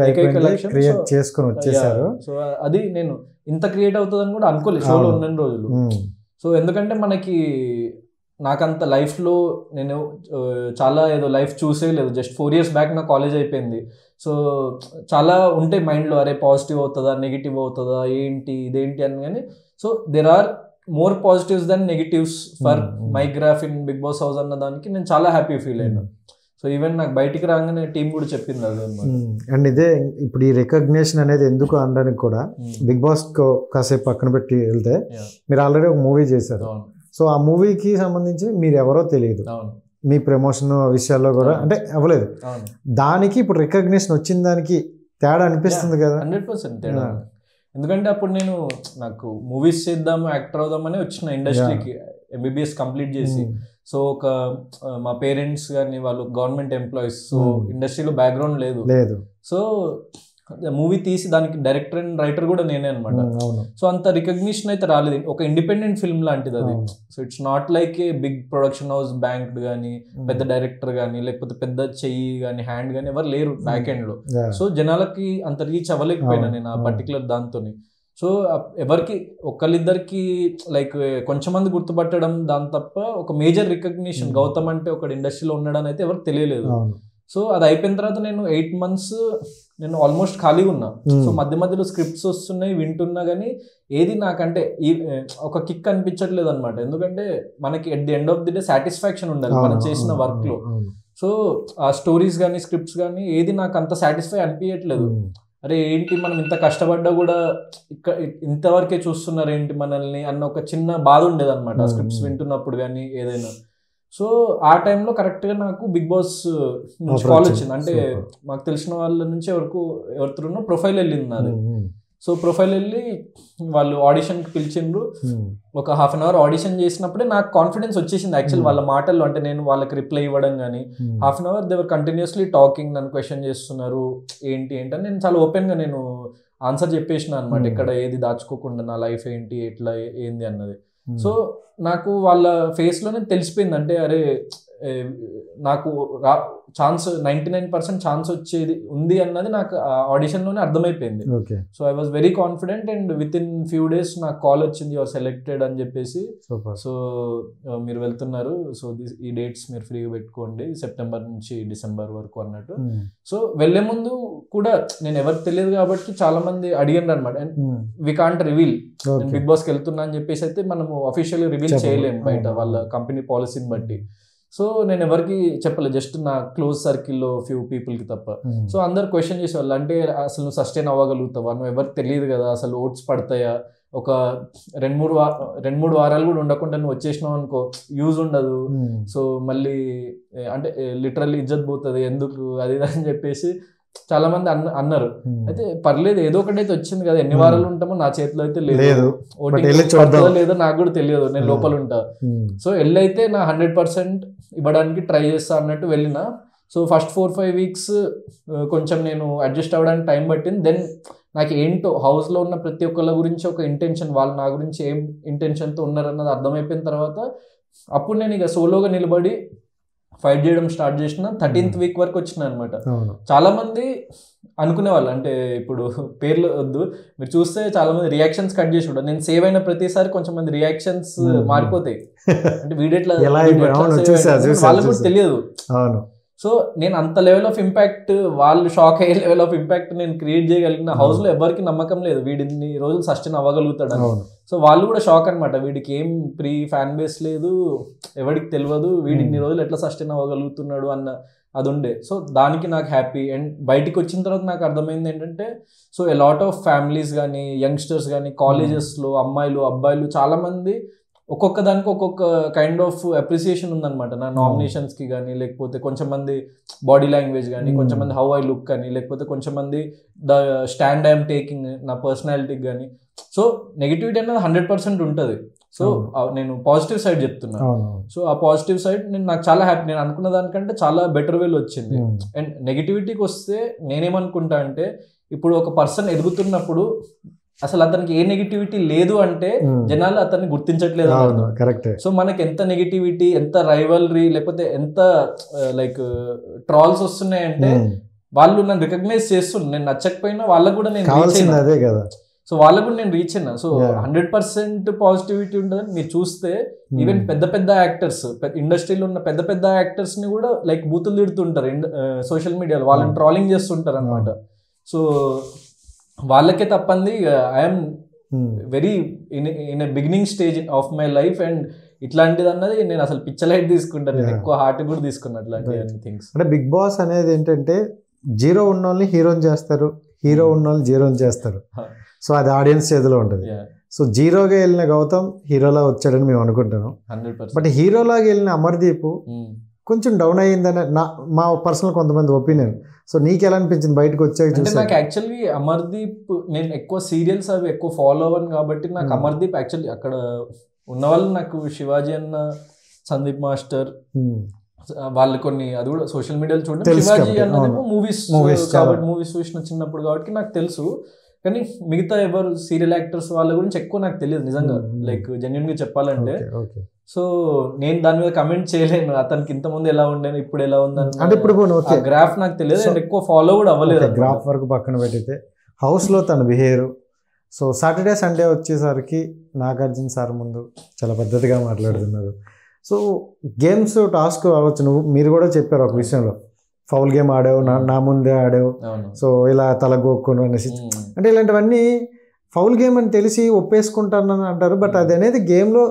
ఏకైక లక్ష్యం. సో అది నేను ఇంత క్రియేట్ అవుతుందని కూడా అనుకోలేదు షోలో ఉన్న రోజులు. సో ఎందుకంటే నాకంత లైఫ్లో నేను చాలా ఏదో లైఫ్ చూసేయలేదు. జస్ట్ 4 years బ్యాక్ నా కాలేజ్ అయిపోయింది. సో చాలా ఉంటాయి మైండ్లో, అరే పాజిటివ్ అవుతుందా నెగిటివ్ అవుతుందా ఏంటి ఇదేంటి అని. కానీ so there are more positives than negatives for my graph in Bigg Boss house అన్న దానికి నేను చాలా హ్యాపీ ఫీల్ అయినా. సో ఈవెన్ నాకు బయటికి రాగానే టీం కూడా చెప్పింది అదే. అండ్ ఇదే ఇప్పుడు ఈ రికగ్నిషన్ అనేది ఎందుకు అనడానికి కూడా, బిగ్ బాస్ కాసేపు పక్కన పెట్టి వెళ్తే మీరు ఆల్రెడీ ఒక మూవీ చేశారు. సో ఆ మూవీకి సంబంధించి మీరు ఎవరో తెలియదు, మీ ప్రమోషన్ విషయాల్లో కూడా అంటే అవ్వలేదు. దానికి ఇప్పుడు రికగ్నిషన్ వచ్చిన దానికి తేడా అనిపిస్తుంది కదా? 100% తేడా. ఎందుకంటే అప్పుడు నాకు మూవీస్ చేద్దాము, యాక్టర్ అవుదామని వచ్చిన ఇండస్ట్రీకి, MBBS కంప్లీట్ చేసి. సో మా పేరెంట్స్ కానీ వాళ్ళు గవర్నమెంట్ ఎంప్లాయీస్. సో ఇండస్ట్రీలో బ్యాక్గ్రౌండ్ లేదు. సో మూవీ తీసి దానికి డైరెక్టర్ అండ్ రైటర్ కూడా నేనే అనమాట. సో అంత రికగ్నిషన్ అయితే రాలేదు. ఒక ఇండిపెండెంట్ ఫిల్మ్ లాంటిది అది. So it's not like a big production house, banked కానీ, పెద్ద డైరెక్టర్ కానీ, లేకపోతే పెద్ద చెయ్యి కానీ, హ్యాండ్ కానీ ఎవరు లేరు బ్యాక్ ఎండ్ లో. సో జనాలకి అంత రీచ్ అవ్వలేకపోయినా నేను ఆ పర్టికులర్ దాంతోని. సో ఎవరికి ఒకళ్ళిద్దరికి లైక్ కొంచెం మంది గుర్తుపట్టడం దాని తప్ప ఒక మేజర్ రికగ్నిషన్ గౌతమ్ అంటే ఒక ఇండస్ట్రీలో ఉండడం అయితే ఎవరికి తెలియలేదు. సో అది అయిపోయిన తర్వాత నేను 8 months నేను ఆల్మోస్ట్ ఖాళీగా ఉన్నా. సో మధ్య మధ్యలో స్క్రిప్ట్స్ వస్తున్నాయి, వింటున్నా, కానీ ఏది నాకంటే ఒక కిక్ అనిపించట్లేదు అనమాట. ఎందుకంటే మనకి at the end of the day satisfaction ఉండాలి మనం చేసిన వర్క్ లో. సో ఆ స్టోరీస్ కానీ, స్క్రిప్ట్స్ కానీ ఏది నాకు అంత సాటిస్ఫై అనిపించట్లేదు. అరే ఏంటి మనం ఇంత కష్టపడ్డా కూడా ఇంతవరకే చూస్తున్నారు ఏంటి మనల్ని అన్న ఒక చిన్న బాధ ఉండేది అనమాట స్క్రిప్ట్స్ వింటున్నప్పుడు కానీ ఏదైనా. సో ఆ టైంలో కరెక్ట్గా నాకు బిగ్ బాస్ నుంచి కాల్ వచ్చింది. అంటే మాకు తెలిసిన వాళ్ళ నుంచి ఎవరితో ప్రొఫైల్ వెళ్ళింది నాది. సో ప్రొఫైల్ వెళ్ళి వాళ్ళు ఆడిషన్కి పిలిచిండ్రు. ఒక 1/2 hour ఆడిషన్ చేసినప్పుడే నాకు కాన్ఫిడెన్స్ వచ్చేసింది యాక్చువల్ వాళ్ళ మాటల్లో. అంటే నేను వాళ్ళకి రిప్లై ఇవ్వడం కానీ 1/2 hour దేవర్ కంటిన్యూస్లీ టాకింగ్, నన్ను క్వశ్చన్ చేస్తున్నారు ఏంటి అని. నేను చాలా ఓపెన్గా నేను ఆన్సర్ చెప్పేసిన అనమాట, ఇక్కడ ఏది దాచుకోకుండా నా లైఫ్ ఏంటి ఎట్లా ఏంది అన్నది. సో నాకు వాళ్ళ ఫేస్లోనే తెలిసిపోయింది, అంటే అరే నాకు ఛాన్స్ 99% ఛాన్స్ వచ్చేది ఉంది అన్నది నాకు ఆడిషన్లోనే అర్థమైపోయింది. So I was very confident. And with in few days నాకు కాల్ వచ్చింది, యువర్ సెలెక్టెడ్ అని చెప్పేసి. సో మీరు వెళ్తున్నారు, సో ఈ డేట్స్ మీరు ఫ్రీగా పెట్టుకోండి, సెప్టెంబర్ నుంచి డిసెంబర్ వరకు అన్నట్టు. సో వెళ్లే ముందు కూడా నేను ఎవరికి తెలియదు కాబట్టి చాలా మంది అడిగారు అనమాట, వి కాంట్ రివీల్ నేను బిగ్ బాస్కి వెళ్తున్నా అని చెప్పేసి అయితే మనము అఫీషియల్గా రివీల్ చేయలేము బయట వాళ్ళ కంపెనీ పాలసీని బట్టి. సో నేను ఎవరికి చెప్పలేదు, జస్ట్ నా క్లోజ్ సర్కిల్లో ఫ్యూ పీపుల్కి తప్ప. సో అందరు క్వశ్చన్ చేసేవాళ్ళు, అంటే అసలు నువ్వు సస్టైన్ అవ్వగలుగుతావా, నువ్వు ఎవరికి తెలియదు కదా, అసలు ఓట్స్ పడతాయా, ఒక 2-3 వారాలు కూడా ఉండకుండా నువ్వు వచ్చేసినావు అనుకో యూజ్ ఉండదు, సో మళ్ళీ అంటే లిటరల్లీ ఇజ్జత్ పోతుంది ఎందుకు అది అని చెప్పేసి చాలా మంది అన్నారు. అయితే పర్లేదు ఏదో ఒకటైతే వచ్చింది కదా, ఎన్ని వారాలు ఉంటామో నా చేతిలో అయితే లేదు, ఓటింగ్ లేదో నాకు కూడా తెలియదు, నేను లోపల ఉంటా. సో వెళ్ళైతే నా 100% ఇవ్వడానికి ట్రై చేస్తా అన్నట్టు వెళ్ళిన. సో ఫస్ట్ 4-5 weeks కొంచెం నేను అడ్జస్ట్ అవ్వడానికి టైం పట్టింది. దెన్ నాకు ఏంటో హౌస్లో ఉన్న ప్రతి ఒక్కళ్ళ గురించి ఒక ఇంటెన్షన్, వాళ్ళు నా గురించి ఏం ఇంటెన్షన్తో ఉన్నారన్నది అర్థమైపోయిన తర్వాత అప్పుడు నేను ఇక సోలోగా నిలబడి ఫైట్ చేయడం స్టార్ట్ చేసిన. 13th week వరకు వచ్చిన అనమాట. చాలా మంది అనుకునే వాళ్ళు, అంటే ఇప్పుడు పేర్లు వద్దు, మీరు చూస్తే చాలా మంది రియాక్షన్స్ కట్ చేసి ఉంటారు. నేను సేవ్ అయిన ప్రతిసారి కొంచెం మంది రియాక్షన్స్ మారిపోతాయి, అంటే వీడియోట్లా వాళ్ళకు కూడా తెలియదు. సో నేను అంత లెవెల్ ఆఫ్ ఇంపాక్ట్, వాళ్ళు షాక్ అయ్యే లెవెల్ ఆఫ్ ఇంపాక్ట్ నేను క్రియేట్ చేయగలిగిన. హౌస్లో ఎవరికి నమ్మకం లేదు వీడిని రోజులు సస్టైన్ అవ్వగలుగుతాడు అని. సో వాళ్ళు కూడా షాక్ అనమాట, వీడికి ఏం ప్రీ ఫ్యాన్ బేస్ లేదు, ఎవరికి తెలియదు, వీడిని రోజులు ఎట్లా సస్టైన్ అవ్వగలుగుతున్నాడు అన్న అది ఉండే. సో దానికి నాకు హ్యాపీ. అండ్ బయటికి వచ్చిన తర్వాత నాకు అర్థమైంది ఏంటంటే, so a lot of families కానీ యంగ్స్టర్స్ కానీ కాలేజెస్లో అమ్మాయిలు అబ్బాయిలు చాలా మంది ఒక్కొక్క దానికి ఒక్కొక్క కైండ్ ఆఫ్ అప్రిసియేషన్ ఉందన్నమాట. నా నామినేషన్స్కి కానీ, లేకపోతే కొంచెం మంది బాడీ లాంగ్వేజ్ కానీ, కొంచెం మంది హౌ ఐ లుక్ కానీ, లేకపోతే కొంచెం మంది ద స్టాండ్ ఐఎమ్ టేకింగ్ నా పర్సనాలిటీకి కానీ. సో నెగిటివిటీ అనేది 100% ఉంటుంది. సో నేను పాజిటివ్ సైడ్ చెప్తున్నా. సో ఆ పాజిటివ్ సైడ్ నాకు చాలా హ్యాపీ. నేను అనుకున్న దానికంటే చాలా బెటర్ వేలో వచ్చింది. అండ్ నెగిటివిటీకి వస్తే నేనేమనుకుంటా అంటే, ఇప్పుడు ఒక పర్సన్ ఎదుగుతున్నప్పుడు అసలు అతనికి ఏ నెగిటివిటీ లేదు అంటే జనాలు అతన్ని గుర్తించట్లేదు. సో మనకి ఎంత నెగిటివిటీ, ఎంత రైవల్రీ, లేకపోతే ఎంత లైక్ ట్రాల్స్ వస్తున్నాయంటే వాళ్ళు నన్ను రికగ్నైజ్ చేస్తున్నారు. నేను నచ్చకపోయినా వాళ్ళకు కూడా నేను రీచ్ అయినా. సో వాళ్ళకు కూడా నేను రీచ్ అయినా. సో 100% పాజిటివిటీ ఉంటుందని మీరు చూస్తే ఈవెన్ పెద్ద పెద్ద యాక్టర్స్, ఇండస్ట్రీలో ఉన్న పెద్ద పెద్ద యాక్టర్స్ ని కూడా లైక్ బూతులు తిడుతుంటారు సోషల్ మీడియాలో, వాళ్ళని ట్రాలింగ్ చేస్తుంటారు అనమాట. సో వాళ్ళకే తప్పంది. I'm very in a beginning stage of my life. And ఇట్లాంటిది అన్నది నేను అసలు పిచ్చలైట్ తీసుకుంటాను. నేను ఎక్కువ హార్ట్ కూడా తీసుకున్నాను అట్లాంటి థింగ్స్. అంటే బిగ్ బాస్ అనేది ఏంటంటే జీరో ఉన్న వాళ్ళని హీరోని చేస్తారు, హీరో ఉన్న వాళ్ళని జీరోని చేస్తారు. సో అది ఆడియన్స్ చేతిలో ఉంటుంది. సో జీరోగా వెళ్ళిన గౌతమ్ హీరోలా వచ్చాడని మేము అనుకుంటాను. 100%. బట్ హీరోలాగా వెళ్ళిన అమర్దీప్ కొంచెం డౌన్ అయ్యిందని మా పర్సనల్ కొంతమంది ఒపీనియన్. సో నీకు ఎలా అనిపించింది బయటకు వచ్చాక? నాకు యాక్చువల్లీ అమర్దీప్, నేను ఎక్కువ సీరియల్స్ అవి ఎక్కువ ఫాలో అవ్వను కాబట్టి నాకు అమర్దీప్ యాక్చువల్లీ అక్కడ ఉన్న వాళ్ళు నాకు శివాజీ అన్న, సందీప్ మాస్టర్ వాళ్ళు కొన్ని అది కూడా సోషల్ మీడియాలో చూడండి. శివాజీ అన్నదేమో మూవీస్ కాబట్టి మూవీస్ చూసిన చిన్నప్పుడు కాబట్టి నాకు తెలుసు. కానీ మిగతా ఎవరు సీరియల్ యాక్టర్స్ వాళ్ళ గురించి ఎక్కువ నాకు తెలియదు నిజంగా, లైక్ జెన్యున్ గా చెప్పాలంటే. సో నేను దాని మీద కమెంట్ చేయలేను. అతనికి ఇంతకుముందు ఎలా ఉండేది, ఇప్పుడు ఎలా ఉందని ఇప్పుడు గ్రాఫ్ నాకు తెలియదు. అండ్ ఎక్కువ ఫాలో కూడా అవ్వలేదు. గ్రాఫ్ వరకు పక్కన పెట్టితే హౌస్ లో తన బిహేవియర్. సో సాటర్డే సండే వచ్చేసరికి నాగార్జున సార్ ముందు చాలా పద్ధతిగా మాట్లాడుతున్నారు. సో గేమ్స్ టాస్క్ అవ్వచ్చు, మీరు కూడా చెప్పారు ఒక విషయంలో, ఫౌల్ గేమ్ ఆడావు, నా ముందే ఆడావు, సో ఇలా తలగొక్కును అనేసి. అంటే ఇలాంటివన్నీ ఫౌల్ గేమ్ అని తెలిసి ఒప్పేసుకుంటానని అంటారు. బట్ అది అనేది గేమ్లో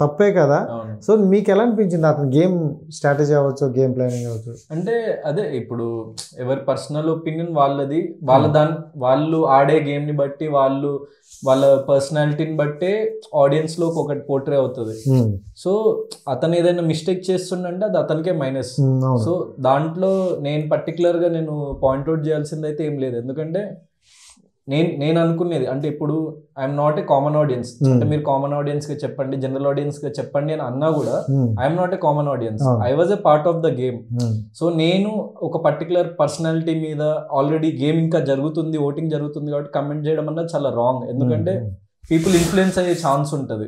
తప్పే కదా. సో మీకు ఎలా అనిపించింది అతను గేమ్ స్ట్రాటజీ అవ్వచ్చు, గేమ్ ప్లానింగ్ అవ్వచ్చు? అంటే అదే ఇప్పుడు ఎవరి పర్సనల్ ఒపీనియన్ వాళ్ళది. వాళ్ళు ఆడే గేమ్ ని బట్టి, వాళ్ళ పర్సనాలిటీని బట్టే ఆడియన్స్ లో ఒకటి పోర్ట్రే అవుతుంది. సో అతను ఏదైనా మిస్టేక్ చేస్తుండంటే అది అతనికే మైనస్. సో దాంట్లో నేను పర్టికులర్ గా నేను పాయింట్అవుట్ చేయాల్సింది అయితే ఏం లేదు. ఎందుకంటే నేను అనుకునేది అంటే ఇప్పుడు I'm not a common audience. అంటే మీరు కామన్ ఆడియన్స్ గా చెప్పండి, జనరల్ ఆడియన్స్ గా చెప్పండి అని అన్నా కూడా I'm not a common audience. I was a part of the game. So నేను ఒక పర్టికులర్ పర్సనాలిటీ మీద ఆల్రెడీ గేమ్ ఇంకా జరుగుతుంది, ఓటింగ్ జరుగుతుంది కాబట్టి కమెంట్ చేయడం అన్నది చాలా రాంగ్. ఎందుకంటే పీపుల్ ఇన్ఫ్లుయెన్స్ అయ్యే ఛాన్స్ ఉంటుంది.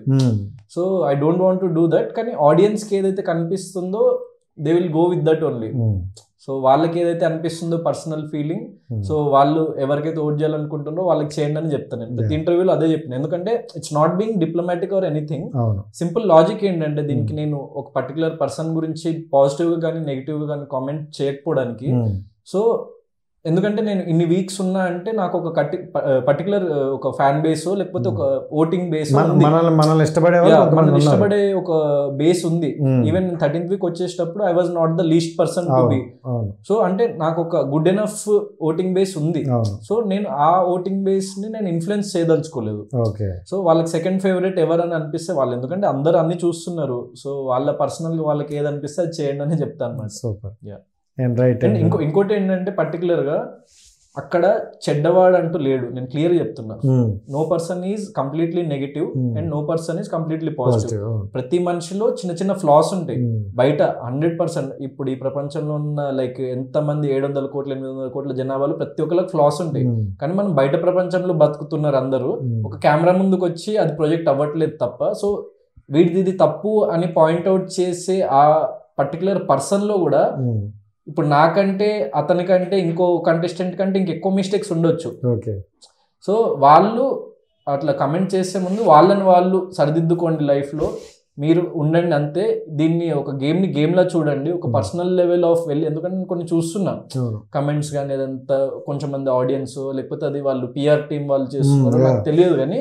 So I don't want to do that. కానీ ఆడియన్స్ కి ఏదైతే కనిపిస్తుందో they will go with that only. So వాళ్ళకి ఏదైతే అనిపిస్తుందో పర్సనల్ ఫీలింగ్, సో వాళ్ళు ఎవరికైతే ఓట్ చేయాలనుకుంటుందో వాళ్ళకి చేయండి అని చెప్తాను నేను ప్రతి ఇంటర్వ్యూలో అదే చెప్తాను. ఎందుకంటే it's not being diplomatic or anything. Simple logic ఏంటంటే దీనికి నేను ఒక పర్టికులర్ పర్సన్ గురించి పాజిటివ్ గా కానీ నెగిటివ్ గా కానీ కామెంట్ చేయకపోవడానికి. సో ఎందుకంటే నేను ఇన్ని వీక్స్ ఉన్నా అంటే నాకు ఒక పర్టికులర్ ఒక ఫ్యాన్ బేస్ లేకపోతే ఒక ఓటింగ్ బేస్, మనల్ని ఇష్టపడే ఒక బేస్ ఉంది. ఈవెన్ 13th వీక్ వచ్చేటప్పుడు I was not the least person to be. So అంటే నాకు ఒక గుడ్ ఎనఫ్ ఓటింగ్ బేస్ ఉంది. సో నేను ఆ ఓటింగ్ బేస్ ని నేను ఇన్ఫ్లుయెన్స్ చేయదలుచుకోలేదు. సో వాళ్ళకి సెకండ్ ఫేవరెట్ ఎవరని అనిపిస్తే వాళ్ళు, ఎందుకంటే అందరు అన్ని చూస్తున్నారు. సో వాళ్ళ పర్సనల్ వాళ్ళకి ఏది అనిపిస్తే అది చేయండి అని చెప్తాను అన్నమాట. సూపర్. ఇంకోటి ఏంటంటే పర్టికులర్ గా అక్కడ చెడ్డవాడు అంటూ లేడు. నేను క్లియర్ చెప్తున్నా, no person is completely negative and no person is completely positive. ప్రతి మనిషిలో చిన్న చిన్న ఫ్లాస్ ఉంటాయి. బయట 100% ఇప్పుడు ఈ ప్రపంచంలో ఉన్న లైక్ ఎంతమంది 700 కోట్ల 800 కోట్ల జనాభాలో ప్రతి ఒక్కరికి ఫ్లాస్ ఉంటాయి. కానీ మనం బయట ప్రపంచంలో బతుకుతున్నారు అందరూ. ఒక కెమెరా ముందుకు వచ్చి అది ప్రొజెక్ట్ అవ్వట్లేదు తప్ప. సో వీటిది తప్పు అని పాయింట్అవుట్ చేసే ఆ పర్టికులర్ పర్సన్ లో కూడా ఇప్పుడు నాకంటే అతనికంటే ఇంకో కంటెస్టెంట్ కంటే ఇంకెక్కువ మిస్టేక్స్ ఉండొచ్చు. సో వాళ్ళు అట్లా కమెంట్ చేసే ముందు వాళ్ళని వాళ్ళు సరిదిద్దుకోండి లైఫ్లో, మీరు ఉండండి అంతే. దీన్ని ఒక గేమ్లా చూడండి, ఒక పర్సనల్ లెవెల్ ఆఫ్ వెళ్ళి. ఎందుకంటే నేను కొన్ని చూస్తున్నా కమెంట్స్ కానీ అదంతా కొంచెం మంది ఆడియన్స్ లేకపోతే అది వాళ్ళు పిఆర్ టీం వాళ్ళు చేస్తున్నారు నాకు తెలియదు. కానీ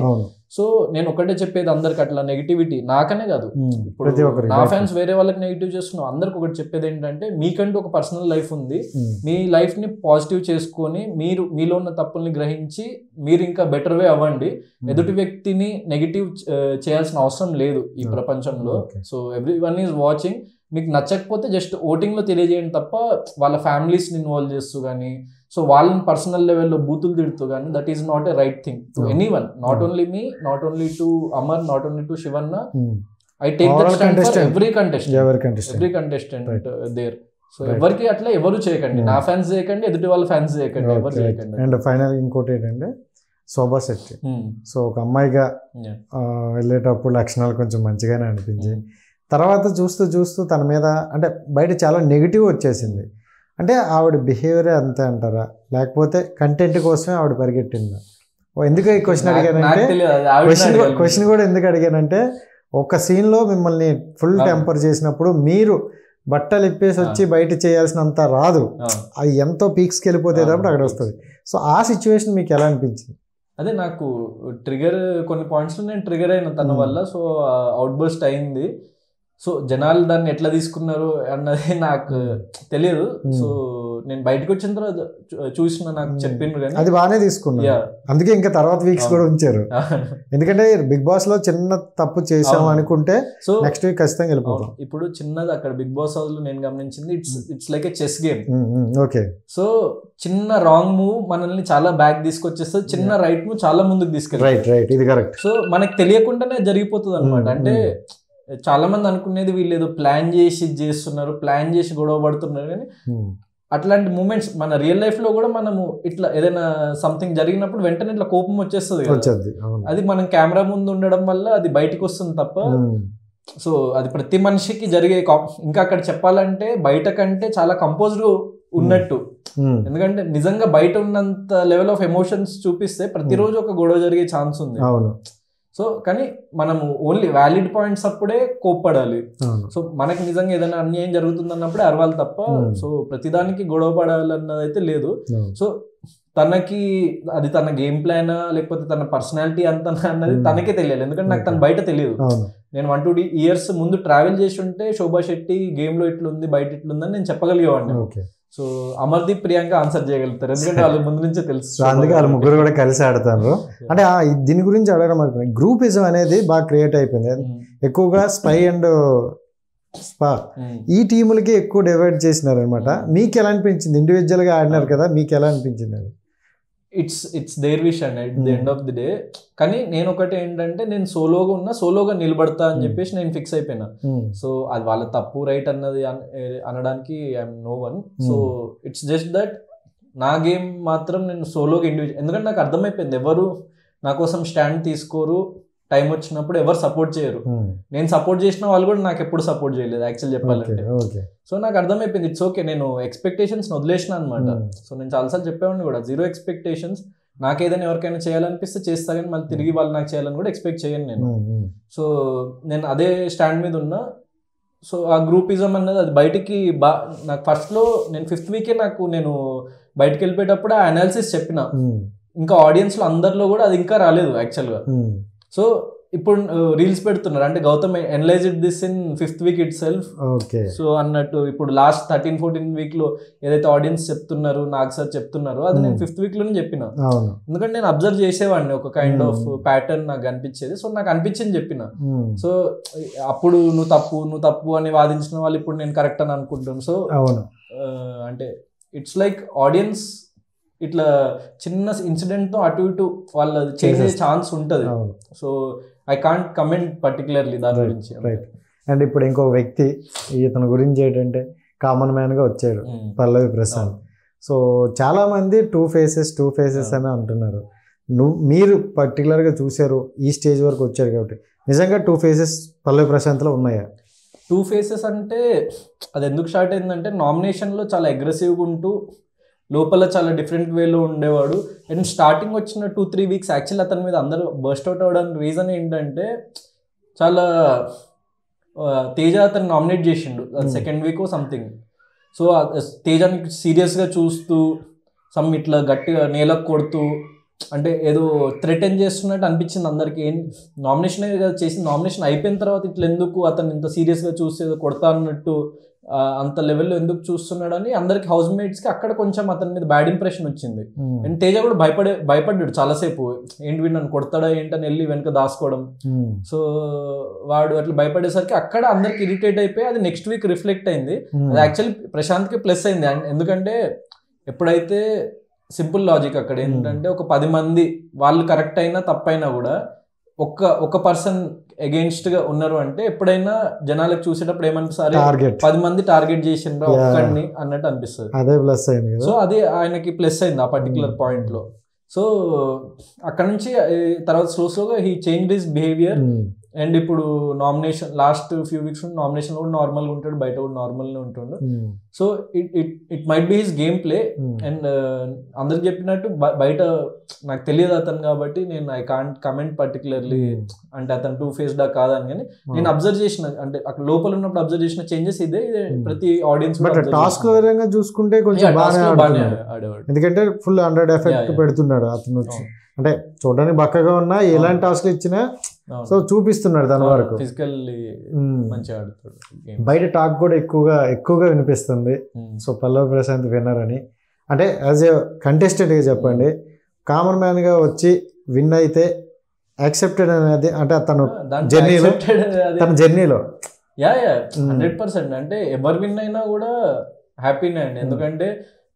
సో నేను ఒకటే చెప్పేది అందరికి, అట్లా నెగిటివిటీ నాకనే కాదు, ఇప్పుడు ప్రతి ఒక్కరికి నా ఫ్యాన్స్ వేరే వాళ్ళకి నెగిటివ్ చేస్తున్నావు, అందరికి ఒకటి చెప్పేది ఏంటంటే మీకంటూ ఒక పర్సనల్ లైఫ్ ఉంది, మీ లైఫ్ ని పాజిటివ్ చేసుకొని మీరు మీలో ఉన్న తప్పుల్ని గ్రహించి మీరు ఇంకా బెటర్ వే అవ్వండి. ఎదుటి వ్యక్తిని నెగిటివ్ చేయాల్సిన అవసరం లేదు ఈ ప్రపంచంలో. So every one is watching. మీకు నచ్చకపోతే జస్ట్ ఓటింగ్ లో తెలియజేయండి తప్ప వాళ్ళ ఫ్యామిలీస్ ని ఇన్వాల్వ్ చేస్తూ కానీ, సో వాళ్ళని పర్సనల్ లెవెల్లో బూతులు తిడుతూ కానీ, that is not a right thing to anyone, not only me, not only to Amar, not only to Shivanna. I take that stand for every contestant there. So ఎవరికి అట్లా ఎవరు చేయకండి, నా ఫ్యాన్స్ చేయకండి, ఎదుటి వాళ్ళ ఫ్యాన్స్ చేయకండి, ఎవరు చేయకండి. అండ్ ఫైనల్ ఇంకోటి ఏంటంటే శోభా శెట్టి, సో ఒక అమ్మాయిగా వెళ్ళేటప్పుడు లక్షణాలు కొంచెం మంచిగానే అనిపించి, తర్వాత చూస్తూ చూస్తూ తన మీద అంటే బయట చాలా నెగిటివ్ వచ్చేసింది. అంటే ఆవిడ బిహేవియర్ అంతే అంటారా, లేకపోతే కంటెంట్ కోసమే ఆవిడ పరిగెట్టిందా? ఎందుకు ఈ క్వశ్చన్ అడిగానంటే, క్వశ్చన్ కూడా ఎందుకు అడిగానంటే, ఒక సీన్లో మిమ్మల్ని ఫుల్ టెంపర్ చేసినప్పుడు మీరు బట్టలు ఇప్పేసి వచ్చి బయట చేయాల్సినంత రాదు, అది ఎంతో పీక్స్కి వెళ్ళిపోతే తప్పుడు అక్కడ వస్తుంది. సో ఆ సిచ్యువేషన్ మీకు ఎలా అనిపించింది? అదే నాకు ట్రిగర్, కొన్ని పాయింట్స్లో నేను ట్రిగర్ అయిన తన వల్ల. సో అవుట్ బర్స్ట్ అయింది. సో జనాలు దాన్ని ఎట్లా తీసుకున్నారు అన్నది నాకు తెలియదు. సో నేను బయటకు వచ్చిన తర్వాత చూసిన నాకు చెప్పిండ్రు కానీ అది బాగానే తీసుకున్నా, అందుకే ఇంకా తర్వాత వీక్స్ కూడా ఉంచారు. ఎందుకంటే బిగ్ బాస్ లో చిన్న తప్పు చేసాము అనుకుంటే సో నెక్స్ట్ వీక్ ఖచ్చితంగా వెళ్ళిపోతాం. ఇప్పుడు చిన్నది అక్కడ బిగ్ బాస్ హౌస్ లో నేను గమనించింది, it's like A chess game. Okay, so చిన్న రాంగ్ మూవ్ మనల్ని చాలా బ్యాక్ తీసుకొచ్చేస్తుంది, చిన్న రైట్ మూవ్ చాలా ముందుకు తీసుకెళ్తాయి. రైట్, ఇది కరెక్ట్. సో మనకు తెలియకుండానే జరిగిపోతుంది అనమాట. అంటే చాలా మంది అనుకునేది వీళ్ళు ఏదో ప్లాన్ చేసి చేస్తున్నారు, ప్లాన్ చేసి గొడవ పడుతున్నారు, కానీ అట్లాంటి మూమెంట్స్ మన రియల్ లైఫ్ లో కూడా మనము ఇట్లా ఏదైనా సంథింగ్ జరిగినప్పుడు వెంటనే ఇట్లా కోపం వచ్చేస్తుంది. అది మనం కెమెరా ముందు ఉండడం వల్ల అది బయటకు వస్తుంది తప్ప. సో అది ప్రతి మనిషికి జరిగే. ఇంకా అక్కడ చెప్పాలంటే బయట కంటే చాలా కంపోజ్డ్ ఉన్నట్టు, ఎందుకంటే నిజంగా బయట ఉన్నంత లెవెల్ ఆఫ్ ఎమోషన్స్ చూపిస్తే ప్రతిరోజు ఒక గొడవ జరిగే ఛాన్స్ ఉంది. సో కానీ మనము ఓన్లీ వ్యాలిడ్ పాయింట్స్ అప్పుడే కోప్పడాలి. సో మనకి నిజంగా ఏదైనా అన్యాయం జరుగుతుంది అన్నప్పుడే అరవాలి తప్ప సో ప్రతిదానికి గొడవ పడాలన్నది అయితే లేదు. సో తనకి అది తన గేమ్ ప్లానా లేకపోతే తన పర్సనాలిటీ అంత అన్నది తనకే తెలియాలి, ఎందుకంటే నాకు తన బయట తెలియదు. నేను 1-2 years ముందు ట్రావెల్ చేసి ఉంటే శోభా శెట్టి గేమ్ లో ఇట్లుంది బయట ఇట్లుందని నేను చెప్పగలిగేవాడిని. సో అమర్దీప్, ప్రియాంక ఆన్సర్ చేయగలుగుతారు, ఎందుకంటే వాళ్ళ ముందు నుంచే తెలుసు. అందుకే వాళ్ళు ముగ్గురు కూడా కలిసి ఆడతారు. అంటే దీని గురించి అడగడం అనుకున్నాను, గ్రూపిజం అనేది బాగా క్రియేట్ అయిపోయింది. ఎక్కువగా స్పై అండ్ స్పా ఈ టీములకి ఎక్కువ డివైడ్ చేసినారు అనమాట. మీకు ఎలా అనిపించింది? ఇండివిజువల్ గా ఆడినారు కదా, మీకు ఎలా అనిపించింది? అది it's their wish and at the end of the day. కానీ నేను ఒకటి ఏంటంటే, నేను సోలోగా నిలబడతా అని చెప్పేసి నేను ఫిక్స్ అయిపోయినా. సో అది వాళ్ళ తప్పు రైట్ అన్నది అనడానికి I'm no one. So it's just that నా గేమ్ మాత్రం నేను సోలోగా ఇండివిజువల్, ఎందుకంటే నాకు అర్థమైపోయింది ఎవరు నా కోసం స్టాండ్ తీసుకోరు, టైం వచ్చినప్పుడు ఎవరు సపోర్ట్ చేయరు. నేను సపోర్ట్ చేసిన వాళ్ళు కూడా నాకు ఎప్పుడు సపోర్ట్ చేయలేదు యాక్చువల్ చెప్పాలంటే. సో నాకు అర్థమైపోయింది ఇట్స్ ఓకే, నేను ఎక్స్పెక్టేషన్స్ వదిలేసిన అనమాట. సో నేను చాలాసార్లు చెప్పేవాడిని కూడా, 0 expectations. నాకేదైనా ఎవరికైనా చేయాలనిపిస్తే చేస్తా, కానీ మళ్ళీ తిరిగి వాళ్ళు నాకు చేయాలని కూడా ఎక్స్పెక్ట్ చేయను నేను. సో నేను అదే స్టాండ్ మీద ఉన్నా. సో ఆ గ్రూపిజం అన్నది అది బయటికి నాకు ఫస్ట్లో నేను 5th week నేను బయటకు వెళ్ళిపోయేటప్పుడు ఆ అనాలిసిస్ చెప్పిన, ఇంకా ఆడియన్స్లో అందరిలో కూడా అది ఇంకా రాలేదు యాక్చువల్గా. సో ఇప్పుడు రీల్స్ పెడుతున్నారు అంటే Gautam analysed this in 5th week itself. So అన్నట్టు ఇప్పుడు లాస్ట్ 13-14 week లో ఏదైతే ఆడియన్స్ చెప్తున్నారు, నాకు సార్ చెప్తున్నారు, అది నేను 5th week లోనే చెప్పిన. ఎందుకంటే నేను అబ్జర్వ్ చేసేవాడిని, ఒక కైండ్ ఆఫ్ ప్యాటర్న్ నాకు అనిపించేది. సో నాకు అనిపించింది చెప్పిన. సో అప్పుడు నువ్వు తప్పు అని వాదించిన వాళ్ళు ఇప్పుడు నేను కరెక్ట్ అని అనుకుంటాను. సో అంటే ఇట్స్ లైక్ ఆడియన్స్ ఇట్లా చిన్న ఇన్సిడెంట్ తో అటు ఇటు వాళ్ళు చేసే ఛాన్స్ ఉంటుంది. So I can't comment particularly దాని గురించి. రైట్. అండ్ ఇప్పుడు ఇంకో వ్యక్తి ఇతని గురించి ఏంటంటే కామన్ మ్యాన్ గా వచ్చాడు, పల్లవి ప్రశాంత్. సో చాలా మంది టూ ఫేసెస్ అని అంటున్నారు. మీరు పర్టికులర్ గా చూసారు, ఈ స్టేజ్ వరకు వచ్చారు కాబట్టి నిజంగా 2 faces పల్లవి ప్రశాంత్ లో ఉన్నాయా? 2 faces అంటే అది ఎందుకు స్టార్ట్ అయిందంటే, నామినేషన్ లో చాలా అగ్రెసివ్గా ఉంటూ లోపల చాలా డిఫరెంట్ వేలో ఉండేవాడు. అండ్ స్టార్టింగ్ వచ్చిన 2-3 weeks యాక్చువల్లీ అతని మీద అందరూ బర్స్ట్ అవుట్ అవ్వడానికి రీజన్ ఏంటంటే, చాలా తేజ అతను నామినేట్ చేసిండు 2nd week సంథింగ్. సో తేజానికి సీరియస్గా చూస్తూ ఇట్లా గట్టిగా నేలకు కొడుతూ అంటే ఏదో థ్రెటన్ చేస్తున్నట్టు అనిపించింది అందరికి. ఏం నామినేషన్ చేసి నామినేషన్ అయిపోయిన తర్వాత ఇట్లా ఎందుకు అతను ఇంత సీరియస్గా చూసి ఏదో కొడతా అన్నట్టు అంత లెవెల్లో ఎందుకు చూస్తున్నాడని అందరికి హౌస్ మేట్స్కి అక్కడ కొంచెం అతని మీద బ్యాడ్ ఇంప్రెషన్ వచ్చింది. అండ్ తేజ కూడా భయపడ్డాడు చాలాసేపు, ఏంటి వీడు నన్ను కొడతాడా ఏంటని వెళ్ళి వెనక దాచుకోవడం. సో వాడు అట్లా భయపడేసరికి అక్కడ అందరికి ఇరిటేట్ అయిపోయి అది నెక్స్ట్ వీక్ రిఫ్లెక్ట్ అయింది. అది యాక్చువల్లీ ప్రశాంత్కి ప్లస్ అయింది. ఎందుకంటే ఎప్పుడైతే సింపుల్ లాజిక్ అక్కడ ఏంటంటే ఒక 10 మంది వాళ్ళు కరెక్ట్ అయినా తప్పైనా కూడా ఒక పర్సన్ అగెయిన్స్ట్ గా ఉన్నారు అంటే ఎప్పుడైనా జనాలకు చూసేటప్పుడు ఏమనిపిస్తారు, 10 మంది టార్గెట్ చేసిండ్రా ఒక్కడిని అన్నట్టు అనిపిస్తుంది. అదే ప్లస్ అయింది. సో అది ఆయనకి ప్లస్ అయింది ఆ పర్టికులర్ పాయింట్ లో. సో అక్కడ నుంచి తర్వాత స్లోగా he change his behaviour. And ఇప్పుడు nomination last few weeks nomination కూడా నార్మల్గా ఉంటాడు, బయట కూడా నార్మల్గా ఉంటుండు. So it might be his game play. And అందరికి చెప్పినట్టు బయట నాకు తెలియదు అతను కాబట్టి నేను ఐ కాంట్ కమెంట్ పర్టికులర్లీ అంటే అతను 2-faced కాదని. కానీ నేను అబ్జర్వ్ చేసిన అంటే అక్కడ లోపల ఉన్నప్పుడు అబ్జర్వ్ చేసిన చేంజెస్ ఇదే ప్రతి ఆడియన్స్ టాస్క్ పరంగా చూసుకుంటే కొంచెం బాగానే ఆడేవాడు. ఎందుకంటే ఫుల్ 100 ఎఫెక్ట్ పెడుతున్నాడు అతను వచ్చి. అంటే చూడడానికి బక్కగా ఉన్నా ఎలాంటి టాస్క్లు ఇచ్చినా సో చూపిస్తున్నాడు దాని వరకు. ఫిజికల్లీ మంచిగా ఆడుతాడు. బయట టాక్ కూడా ఎక్కువగా వినిపిస్తుంది. సో పల్లవి ప్రశాంత్ విన్నర్ అని. అంటే యాజ్ ఏ కంటెస్టెంట్గా చెప్పండి, కామన్ మ్యాన్గా వచ్చి విన్ అయితే యాక్సెప్టెడ్ అనేది అంటే తన జర్నీలో 100%. అంటే ఎవరు విన్ అయినా కూడా హ్యాపీనే అండి. ఎందుకంటే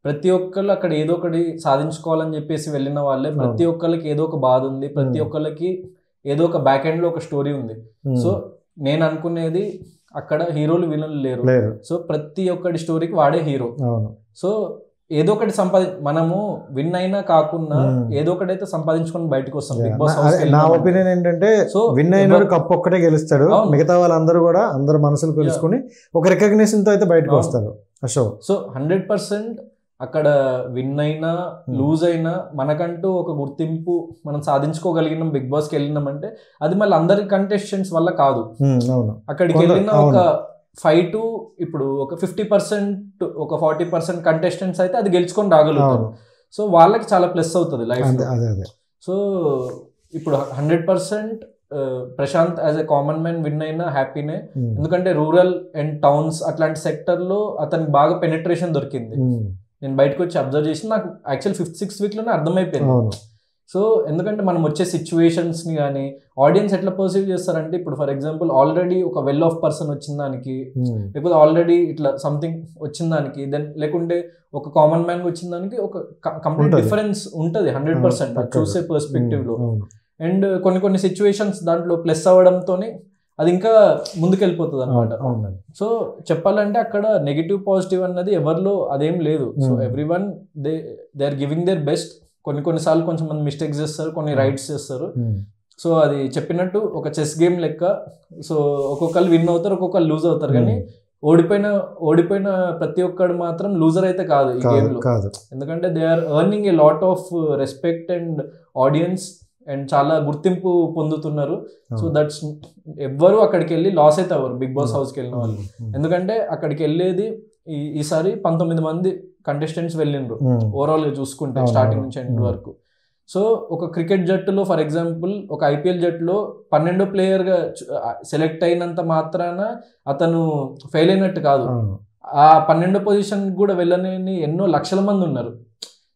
ప్రతి ఒక్కళ్ళు అక్కడ ఏదో ఒకటి సాధించుకోవాలని చెప్పేసి వెళ్ళిన వాళ్ళే. ప్రతి ఒక్కళ్ళకి ఏదో ఒక బాధ ఉంది, ప్రతి ఒక్కళ్ళకి ఏదో ఒక బ్యాక్ ఎండ్ లో ఒక స్టోరీ ఉంది. సో నేను అనుకునేది అక్కడ హీరోలు విలన్లు లేరు. సో ప్రతి ఒక్కటి స్టోరీకి వాడే హీరో. సో ఏదో ఒకటి మనము విన్ అయినా కాకుండా ఏదో ఒకటి అయితే సంపాదించుకొని బయటకు వస్తాం. బిగ్ బాస్ నా ఒపీనియన్ ఏంటంటే సో విన్ అయిన కప్ ఒక్కటే గెలుస్తాడు, మిగతా వాళ్ళందరూ కూడా అందరు మనసులు తెలుసుకుని ఒక రికగ్నిషన్ తో అయితే బయటకు వస్తారు. సో 100% అక్కడ విన్ అయినా లూజ్ అయినా మనకంటూ ఒక గుర్తింపు మనం సాధించుకోగలిగినాం. బిగ్ బాస్కి వెళ్ళినామంటే అది మళ్ళీ అందరి కంటెస్టెంట్స్ వల్ల కాదు. అక్కడికి వెళ్ళిన ఒక 5 to ఇప్పుడు ఒక 50% ఒక 40% కంటెస్టెంట్స్ అయితే అది గెలుచుకొని రాగలుగుతారు. సో వాళ్ళకి చాలా ప్లస్ అవుతుంది లైఫ్. సో ఇప్పుడు 100% Prashant as a common man win అయినా హ్యాపీనే. ఎందుకంటే రూరల్ అండ్ టౌన్స్ అట్లాంటి సెక్టర్లో అతనికి బాగా పెనిట్రేషన్ దొరికింది. నేను బయటకు వచ్చి అబ్జర్వ్ చేసి నాకు యాక్చువల్ 5th-6th వీక్లోనే అర్థమైపోయింది. సో ఎందుకంటే మనం వచ్చే సిచ్యువేషన్స్ని కానీ ఆడియన్స్ ఎట్లా పర్సీవ్ చేస్తారంటే ఇప్పుడు ఫర్ ఎగ్జాంపుల్ ఆల్రెడీ ఒక వెల్ ఆఫ్ పర్సన్ వచ్చిన దానికి, లేకపోతే ఆల్రెడీ ఇట్లా సంథింగ్ వచ్చిన దానికి, దెన్ లేకుంటే ఒక కామన్ మ్యాన్ వచ్చిన దానికి ఒక కంప్లీట్ డిఫరెన్స్ ఉంటుంది 100% చూసే పర్స్పెక్టివ్లో. అండ్ కొన్ని సిచ్యువేషన్స్ దాంట్లో ప్లస్ అవ్వడంతోనే అది ఇంకా ముందుకెళ్ళిపోతుంది అనమాట. సో చెప్పాలంటే అక్కడ నెగిటివ్ పాజిటివ్ అన్నది ఎవరిలో అదేం లేదు. So everyone they are giving their best. కొన్నిసార్లు కొంచెం మంది మిస్టేక్స్ చేస్తారు, కొన్ని రైట్స్ చేస్తారు. సో అది చెప్పినట్టు ఒక చెస్ గేమ్ లెక్క. సో ఒక్కొక్కరు విన్ అవుతారు, ఒక్కొక్కరు లూజ్ అవుతారు. కానీ ఓడిపోయిన ప్రతి ఒక్కడు మాత్రం లూజర్ అయితే కాదు ఈ గేమ్ లో. ఎందుకంటే they are earning a lot of respect and audience and చాలా గుర్తింపు పొందుతున్నారు. సో దట్స్ ఎవ్వరు అక్కడికి వెళ్ళి లాస్ అయితే అవ్వరు బిగ్ బాస్ హౌస్కి వెళ్ళిన వాళ్ళు. ఎందుకంటే అక్కడికి వెళ్ళేది ఈసారి 19 మంది కంటెస్టెంట్స్ వెళ్ళిండ్రు ఓవరాల్ గా చూసుకుంటే స్టార్టింగ్ నుంచి ఎండ్ వరకు. సో ఒక క్రికెట్ జట్టులో ఫర్ ఎగ్జాంపుల్ ఒక IPL జట్టులో 12వ ప్లేయర్గా సెలెక్ట్ అయినంత మాత్రాన అతను ఫెయిల్ అయినట్టు కాదు. ఆ 12వ పొజిషన్ కూడా వెళ్ళని ఎన్నో లక్షల మంది ఉన్నారు.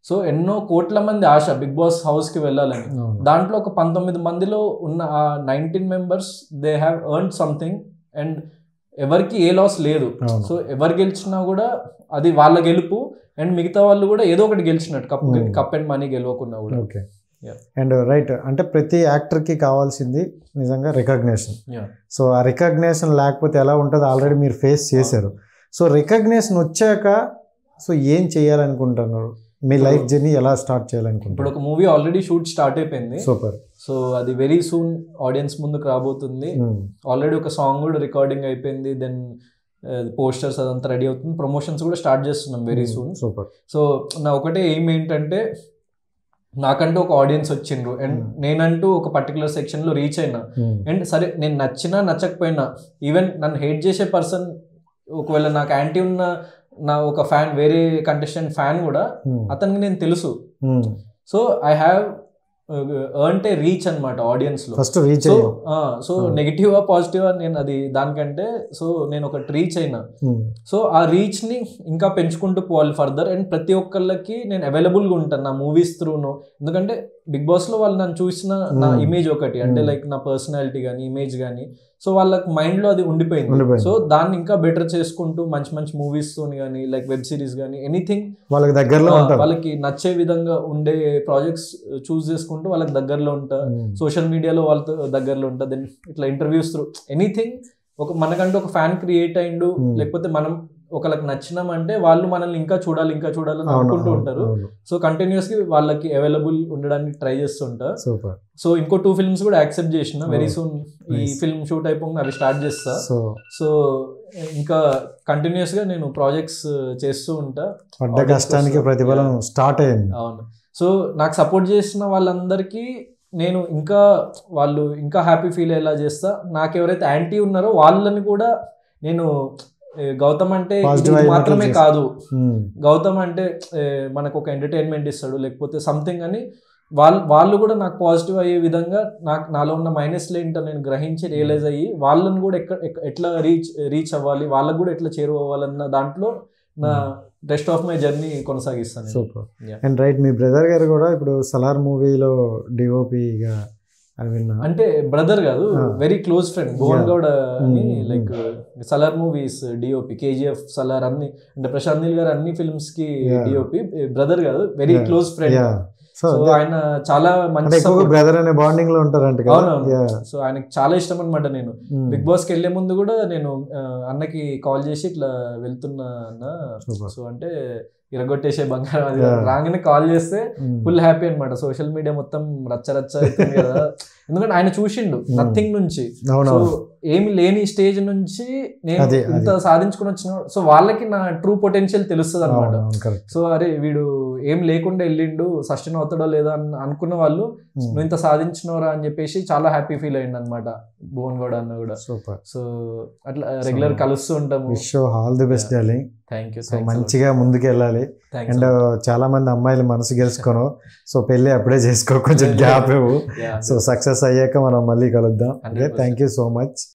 సో ఎన్నో కోట్ల మంది ఆశ బిగ్ బాస్ హౌస్కి వెళ్ళాలని. దాంట్లో ఒక 19 మందిలో ఉన్న ఆ 19 members they have earned something and ఎవరికి ఏ లాస్ లేదు. సో ఎవరు గెలిచినా కూడా అది వాళ్ళ గెలుపు. అండ్ మిగతా వాళ్ళు కూడా ఏదో ఒకటి గెలిచినట్టు కప్ అండ్ మనీ గెలవకుండా కూడా. అండ్ రైట్, అంటే ప్రతి యాక్టర్కి కావాల్సింది నిజంగా రికగ్నేషన్. సో ఆ రికగ్నేషన్ లేకపోతే ఎలా ఉంటుందో ఆల్రెడీ మీరు ఫేస్ చేశారు. సో రికగ్నేషన్ వచ్చాక సో ఏం చేయాలనుకుంటున్నారు, మీ లైఫ్ జర్నీ ఎలా స్టార్ట్ చేయాలనుకుంటున్నారు? ఇప్పుడు ఒక మూవీ ఆల్రెడీ షూట్ స్టార్ట్ అయిపోయింది. సూపర్. సో అది వెరీ సూన్ ఆడియన్స్ ముందుకు రాబోతుంది. ఆల్రెడీ ఒక సాంగ్ కూడా రికార్డింగ్ అయిపోయింది. దెన్ పోస్టర్స్ అదంతా రెడీ అవుతుంది. ప్రమోషన్స్ కూడా స్టార్ట్ చేస్తున్నాం వెరీ సూన్. సూపర్. సో నా ఒకటే ఎయిమ్ ఏంటంటే నాకంటూ ఒక ఆడియన్స్ వచ్చిండ్రు అండ్ నేనంటూ ఒక పర్టికులర్ సెక్షన్లో రీచ్ అయినా. అండ్ సరే నేను నచ్చినా నచ్చకపోయినా ఈవెన్ నన్ను హేట్ చేసే పర్సన్ ఒకవేళ నాకు యాంటీ ఉన్న నా ఒక ఫ్యాన్ వేరే కంటెస్టెంట్ ఫ్యాన్ కూడా అతనికి నేను తెలుసు. సో ఐ హ్యావ్ అంటే రీచ్ అనమాట ఆడియన్స్ లో. ఫస్ట్ రీచ్ సో నెగిటివా పాజిటివా నేను అది దానికంటే, సో నేను ఒకటి రీచ్ అయినా, సో ఆ రీచ్ ని ఇంకా పెంచుకుంటూ పోవాలి ఫర్దర్. అండ్ ప్రతి ఒక్కళ్ళకి నేను అవైలబుల్ గా ఉంటాను నా మూవీస్ త్రూను. ఎందుకంటే బిగ్ బాస్ లో వాళ్ళు నన్ను చూసిన నా ఇమేజ్ ఒకటి, అంటే లైక్ నా పర్సనాలిటీ కానీ ఇమేజ్ కానీ, సో వాళ్ళకి మైండ్ లో అది ఉండిపోయింది. సో దాన్ని ఇంకా బెటర్ చేసుకుంటూ మంచి మంచి మూవీస్ తోని కానీ లైక్ వెబ్ సిరీస్ కానీ ఎనీథింగ్ వాళ్ళకి దగ్గరలో వాళ్ళకి నచ్చే విధంగా ఉండే ప్రాజెక్ట్స్ చూస్ చేసుకుంటూ వాళ్ళకి దగ్గరలో ఉంటా, సోషల్ మీడియాలో వాళ్ళతో దగ్గరలో ఉంటా, దెన్ ఇట్లా ఇంటర్వ్యూస్ త్రూ ఎనీథింగ్ మనకంటూ ఒక ఫ్యాన్ క్రియేట్ అయిండు, లేకపోతే మనం ఒకళ్ళకి నచ్చినామంటే వాళ్ళు మనల్ని ఇంకా చూడాలి అని అనుకుంటూ ఉంటారు. సో కంటిన్యూస్ గా వాళ్ళకి అవైలబుల్ ఉండడానికి ట్రై చేస్తుంటా. సో ఇంకో 2 ఫిల్మ్స్ కూడా యాక్సెప్ట్ చేసిన, వెరీ సూన్ ఈ ఫిల్మ్ షూట్ అయిపోయి అవి స్టార్ట్ చేస్తా. సో ఇంకా కంటిన్యూస్ గా నేను ప్రాజెక్ట్స్ చేస్తూ ఉంటా. కష్టానికి ప్రతిఫలం స్టార్ట్ అయింది. అవును. సో నాకు సపోర్ట్ చేసిన వాళ్ళందరికీ నేను ఇంకా వాళ్ళు ఇంకా హ్యాపీ ఫీల్ అయ్యేలా చేస్తా. నాకు ఎవరైతే యాంటీ ఉన్నారో వాళ్ళని కూడా నేను గౌతమ్ అంటే మాత్రమే కాదు, గౌతమ్ అంటే మనకు ఒక ఎంటర్టైన్మెంట్ ఇస్తాడు లేకపోతే సంథింగ్ అని వాళ్ళు కూడా నాకు పాజిటివ్ అయ్యే విధంగా నాలో ఉన్న మైనస్లు ఏంటో నేను గ్రహించి రియలైజ్ అయ్యి వాళ్ళని కూడా ఎట్లా రీచ్ అవ్వాలి, వాళ్ళకు కూడా ఎట్లా చేరువవ్వాలన్న దాంట్లో నా రెస్ట్ ఆఫ్ మై జర్నీ కొనసాగిస్తాను. సూపర్. అండ్ రైట్, మీ బ్రదర్ గారు కూడా ఇప్పుడు సలార్ మూవీలో డిఓపిగా అంటే బ్రదర్ కాదు, very close friend, Bhuvan Gowda అని, like Salaar movies DOP, KGF, Salaar అన్ని, అంటే ప్రశాంత్ నీల్ గారు అన్ని ఫిల్మ్స్ కి డిఓపి, బ్రదర్ కాదు వెరీ క్లోజ్ ఫ్రెండ్. సో ఆయన చాలా మంచి బ్రదర్ అనే బాండింగ్ లో ఉంటారంట. సో ఆయనకి చాలా ఇష్టం అనమాట. నేను బిగ్ బాస్ కి వెళ్లే ముందు కూడా నేను అన్నకి కాల్ చేసి ఇట్లా వెళ్తున్నా అన్న, సో అంటే ఇరగొట్టేసే బంగారం అది రాగానే కాల్ చేస్తే ఫుల్ హ్యాపీ అనమాట. సోషల్ మీడియా మొత్తం రచ్చ అవుతుంది కదా, ఎందుకంటే ఆయన చూసిండు నథింగ్ నుంచి, సో ఏమి లేని స్టేజ్ నుంచి నేను ఇంత సాధించుకుని వచ్చిన, సో వాళ్ళకి నా ట్రూ పొటెన్షియల్ తెలుస్తుంది అనమాట. సో అరే వీడు ఏం లేకుండా వెళ్ళిండు, సస్టైన్ అవుతాడో లేదా అని అనుకున్న వాళ్ళు నువ్వు ఇంత సాధించినవరా అని చెప్పేసి చాలా హ్యాపీ ఫీల్ అయ్యింది అనమాట భువన్ గౌడ్ అన్న కూడా. సో అట్లా రెగ్యులర్ కలుస్తూ ఉంటాము. All the best darling. Thank you. మంచిగా ముందుకు వెళ్ళాలి. అండ్ చాలా మంది అమ్మాయిలు మనసు గెలుచుకోను, సో పెళ్లి అప్పుడే చేసుకో, కొంచెం గ్యాప్ ఇవ్వు. సో సక్సెస్ అయ్యాక మనం మళ్ళీ కలుద్దాం. Thank you so much.